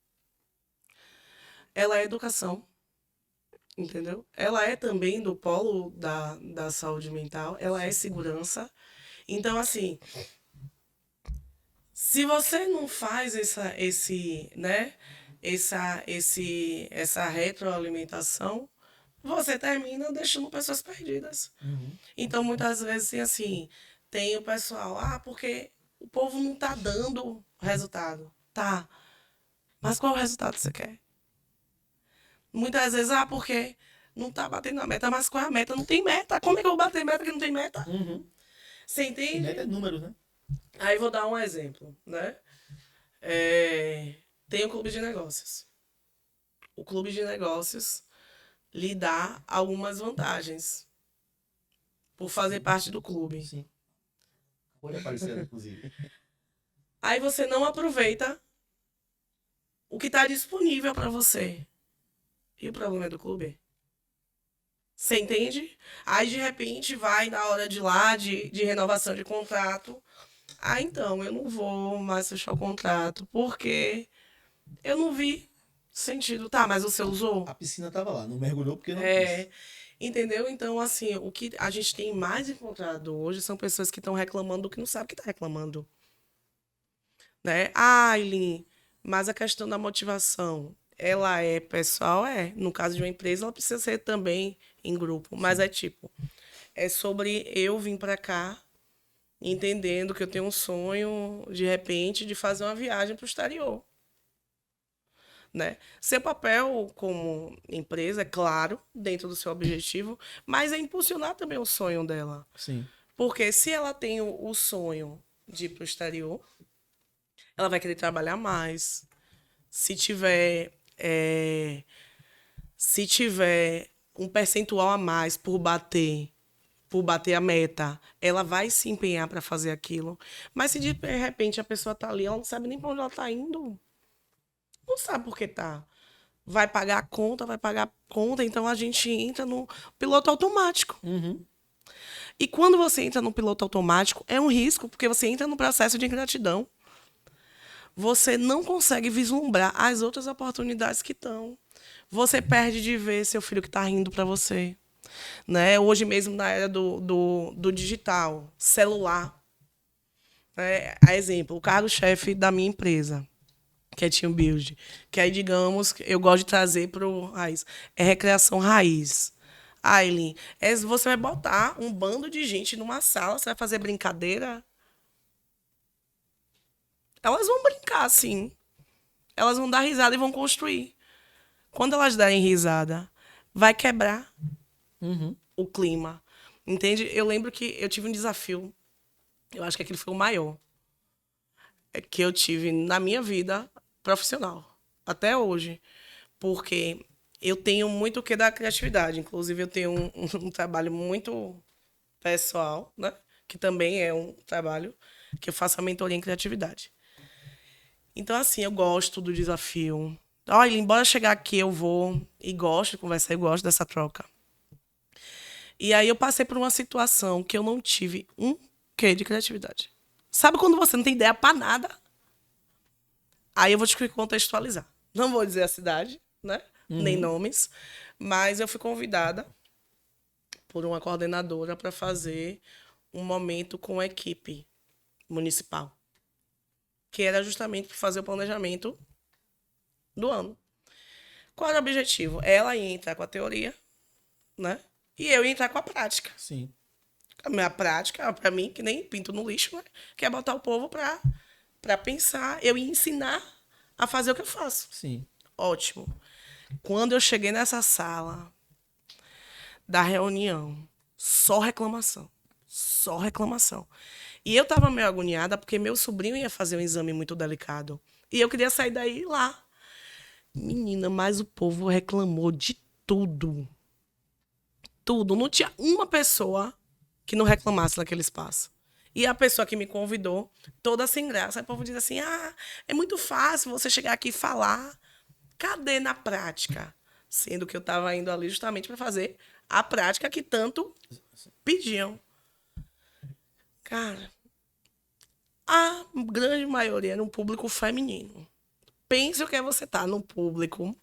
Ela é educação. Entendeu? Ela é também do polo da saúde mental. Ela é segurança. Então, assim, se você não faz essa retroalimentação, você termina deixando pessoas perdidas. Uhum. Então, muitas vezes, assim, tem o pessoal, porque o povo não tá dando resultado. Tá. Mas qual resultado você quer? Muitas vezes, porque Não tá batendo a meta, mas qual é a meta? Não tem meta. Como é que eu vou bater meta que não tem meta? Uhum. Você entende? Meta é números, né? Aí vou dar um exemplo, né? Tem o clube de negócios. O clube de negócios lhe dá algumas vantagens por fazer parte do clube. Sim. Pode aparecer, inclusive. Aí você não aproveita o que está disponível para você. E o problema é do clube? Você entende? Aí, de repente, vai na hora de lá, de renovação de contrato. Ah, então, eu não vou mais fechar o contrato, porque eu não vi sentido. Tá, mas você usou? A piscina tava lá, não mergulhou porque não É, quis. entendeu? Então, assim, o que a gente tem mais encontrado hoje são pessoas que estão reclamando do que não sabem que está reclamando. Né? Ah, Aileen, mas a questão da motivação, ela é pessoal? É. No caso de uma empresa, ela precisa ser também em grupo. Mas é tipo, é sobre eu vir para cá entendendo que eu tenho um sonho, de repente, de fazer uma viagem para o exterior. Né? Seu papel como empresa, é claro, dentro do seu objetivo, mas é impulsionar também o sonho dela. Sim. Porque se ela tem o sonho de ir para o exterior, ela vai querer trabalhar mais. Se tiver, se tiver um percentual a mais por bater a meta, ela vai se empenhar para fazer aquilo. Mas se de repente a pessoa está ali, ela não sabe nem para onde ela está indo, não sabe por que tá. Vai pagar a conta, vai pagar a conta, então a gente entra no piloto automático. Uhum. E quando você entra no piloto automático, é um risco, porque você entra no processo de ingratidão. Você não consegue vislumbrar as outras oportunidades que estão. Você perde de ver seu filho que está rindo para você. Né? Hoje mesmo, na era do digital, celular. Né? A exemplo, o cargo-chefe da minha empresa, que é Team Build, que aí, digamos, eu gosto de trazer para o raiz. É recreação raiz. Aileen, você vai botar um bando de gente numa sala, você vai fazer brincadeira? Elas vão brincar, sim. Elas vão dar risada e vão construir. Quando elas derem risada, vai quebrar Uhum. o clima. Entende? Eu lembro que eu tive um desafio. Eu acho que aquele foi o maior que eu tive na minha vida profissional. Até hoje. Porque eu tenho muito o que da criatividade. Inclusive, eu tenho um trabalho muito pessoal, né? Que também é um trabalho que eu faço a mentoria em criatividade. Então, assim, eu gosto do desafio. Olha, embora chegar aqui, eu vou e gosto de conversar, eu gosto dessa troca. E aí eu passei por uma situação que eu não tive um quê de criatividade. Sabe quando você não tem ideia pra nada? Aí eu vou te contextualizar. Não vou dizer a cidade, né? Nem nomes, mas eu fui convidada por uma coordenadora para fazer um momento com a equipe municipal, que era justamente para fazer o planejamento do ano. Qual era o objetivo? Ela ia entrar com a teoria, né? E eu ia entrar com a prática. Sim. A minha prática, para mim, que nem pinto no lixo, né? Que é botar o povo para pensar. Eu ia ensinar a fazer o que eu faço. Sim. Ótimo. Quando eu cheguei nessa sala da reunião, só reclamação. Só reclamação. E eu tava meio agoniada porque meu sobrinho ia fazer um exame muito delicado. E eu queria sair daí lá. Menina, mas o povo reclamou de tudo. Tudo. Não tinha uma pessoa que não reclamasse naquele espaço. E a pessoa que me convidou, toda sem graça. Aí o povo diz assim, é muito fácil você chegar aqui e falar. Cadê na prática? Sendo que eu estava indo ali justamente para fazer a prática que tanto pediam. Cara, a grande maioria era um público feminino. Pense o que é você tá num público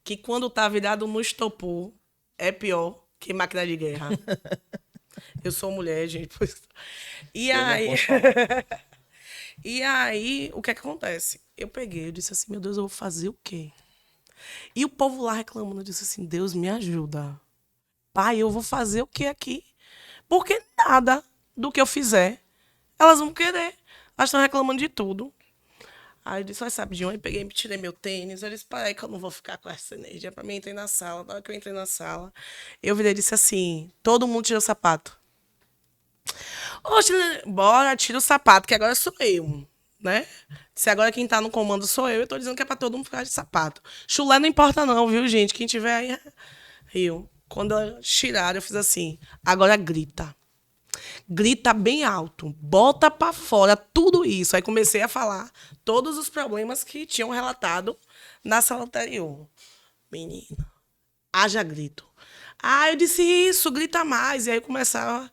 que quando tá virado no estopor é pior que máquina de guerra. Eu sou mulher, gente. E Eu não aí... posso falar. E aí, o que é que acontece? Eu peguei, eu disse assim, meu Deus, eu vou fazer o quê? E o povo lá reclamando, eu disse assim, Deus me ajuda. Pai, eu vou fazer o quê aqui? Porque nada do que eu fizer, elas vão querer. Elas estão reclamando de tudo. Aí eu disse, vai, sabe de onde? Eu peguei, tirei meu tênis. Eu disse, peraí que eu não vou ficar com essa energia. Pra mim, entrei na sala. Na hora que eu entrei na sala, eu virei e disse assim, todo mundo tira o sapato. Oxe, bora, tira o sapato, que agora sou eu, né? Se agora quem tá no comando sou eu tô dizendo que é pra todo mundo ficar de sapato. Chulé não importa não, viu, gente? Quem tiver aí, riu. Quando tiraram, eu fiz assim, agora grita. Grita bem alto, bota pra fora tudo isso. Aí comecei a falar todos os problemas que tinham relatado na sala anterior. Menina, haja grito. Ah, eu disse isso, grita mais. E aí começava.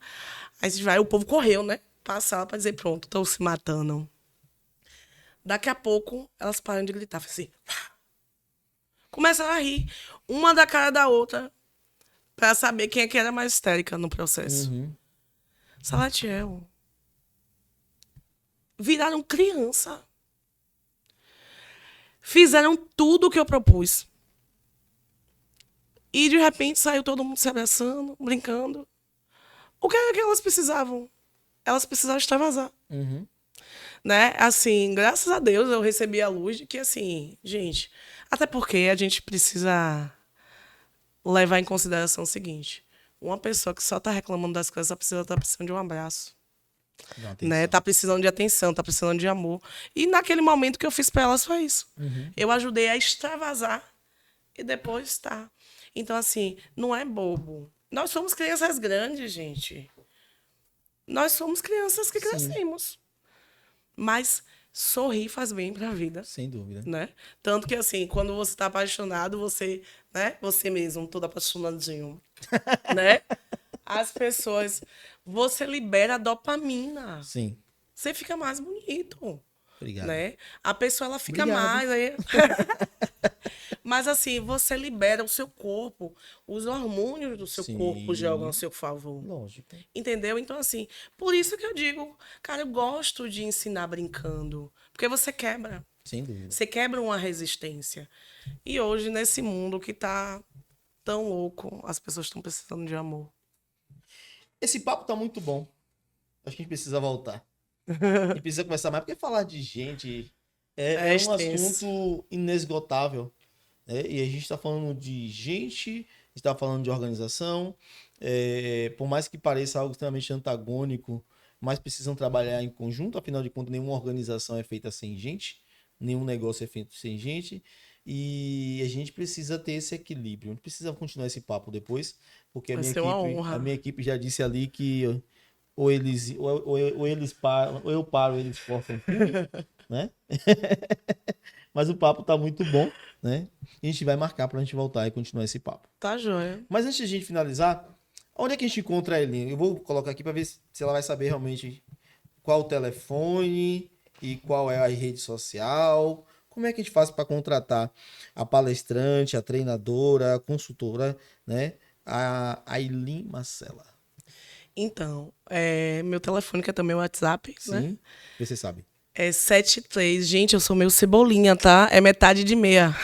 Aí o povo correu, né? Pra sala pra dizer, pronto, estão se matando. Daqui a pouco, elas param de gritar. Falei assim. Começaram a rir, uma da cara da outra, pra saber quem é que era mais histérica no processo. Salatiel. Viraram criança. Fizeram tudo o que eu propus. E, de repente, saiu todo mundo se abraçando, brincando. O que era que elas precisavam? Elas precisavam extravasar. Né? Assim, graças a Deus, eu recebi a luz de que, assim, gente... Até porque a gente precisa levar em consideração o seguinte. Uma pessoa que só está reclamando das coisas, tá precisando de um abraço. Né? Tá precisando de atenção, tá precisando de amor. E naquele momento que eu fiz para elas foi isso. Eu ajudei a extravasar e depois tá. Então, assim, não é bobo. Nós somos crianças grandes, gente. Nós somos crianças que crescemos. Mas sorrir faz bem para a vida. Sem dúvida. Né? Tanto que, assim, quando você tá apaixonado, você, né? Você mesmo, todo apaixonadinho. Né? As pessoas... Você libera a dopamina. Sim. Você fica mais bonito. Obrigado. Né? A pessoa, ela fica Obrigado. mais... Aí... Mas, assim, você libera o seu corpo. Os hormônios do seu corpo jogam a seu favor. Lógico. Entendeu? Então, assim, por isso que eu digo, cara, eu gosto de ensinar brincando. Porque você quebra. Sem dúvida. Você quebra uma resistência. E hoje, nesse mundo que tá tão louco, as pessoas estão precisando de amor. Esse papo tá muito bom. Acho que a gente precisa voltar. A gente precisa conversar mais, porque falar de gente é um extenso. assunto inesgotável. Né? E a gente tá falando de gente, a gente tá falando de organização. Por mais que pareça algo extremamente antagônico, mas precisam trabalhar em conjunto. Afinal de contas, nenhuma organização é feita sem gente. Nenhum negócio é feito sem gente. E a gente precisa ter esse equilíbrio. A gente precisa continuar esse papo depois, porque Vai ser uma honra. a minha equipe já disse ali que ou eles param, ou eu paro, eles cortam tudo, né? Mas o papo tá muito bom, né? E a gente vai marcar pra gente voltar e continuar esse papo. Tá joia. Mas antes de a gente finalizar, onde é que a gente encontra a Elinha? Eu vou colocar aqui pra ver se ela vai saber realmente qual o telefone e qual é a rede social. Como é que a gente faz para contratar a palestrante, a treinadora, a consultora, né? A Ailin Marcela. Então, meu telefone, que é também o WhatsApp, né? Sim, você sabe. É 73. Gente, eu sou meio cebolinha, tá? É metade de meia.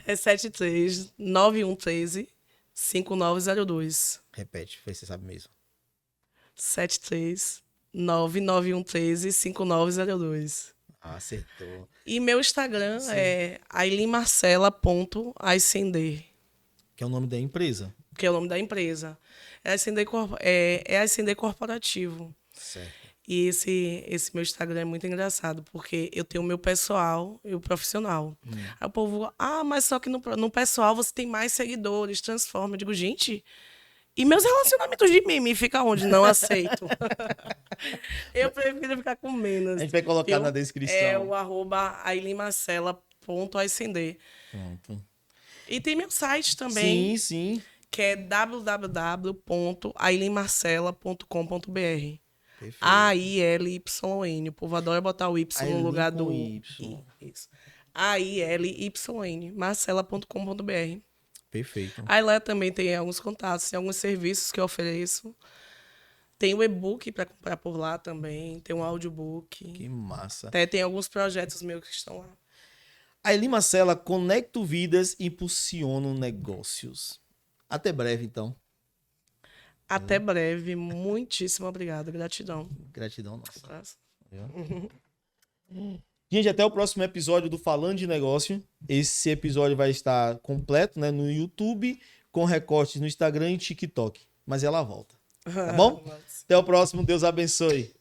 É 73 9113 5902. Repete, você sabe mesmo. 73 99113 5902. Acertou. E meu Instagram é ailinmarcela.ascender, Que é o nome da empresa. que é o nome da empresa. É Ascender Corporativo. Certo. E esse meu Instagram é muito engraçado, porque eu tenho o meu pessoal e o profissional. Aí o povo, mas só que no pessoal você tem mais seguidores, transforma. Eu digo, gente, e meus relacionamentos de meme fica onde? Não aceito. Eu prefiro ficar com menos. A gente vai colocar na descrição. É o @ailinmarcela.ascender. Pronto. E tem meu site também, Sim. que é www.ailinmarcela.com.br. Perfeito. AILYN. O povo adora botar o Y no Ailin lugar com do Y. Isso. AILYN. Marcela.com.br. Perfeito. Aí lá também tem alguns contatos, tem alguns serviços que eu ofereço. Tem o e-book para comprar por lá também. Tem um audiobook. Que massa. Até tem alguns projetos meus que estão lá. Ailin Marcela, conecto vidas e impulsiono negócios. Até breve, então. Até breve. Muitíssimo obrigado. Gratidão. Gratidão nossa. Abraço. Viu? Gente, até o próximo episódio do Falando de Negócio. Esse episódio vai estar completo, né, no YouTube, com recortes no Instagram e TikTok. Mas ela volta. Tá bom? Até o próximo. Deus abençoe.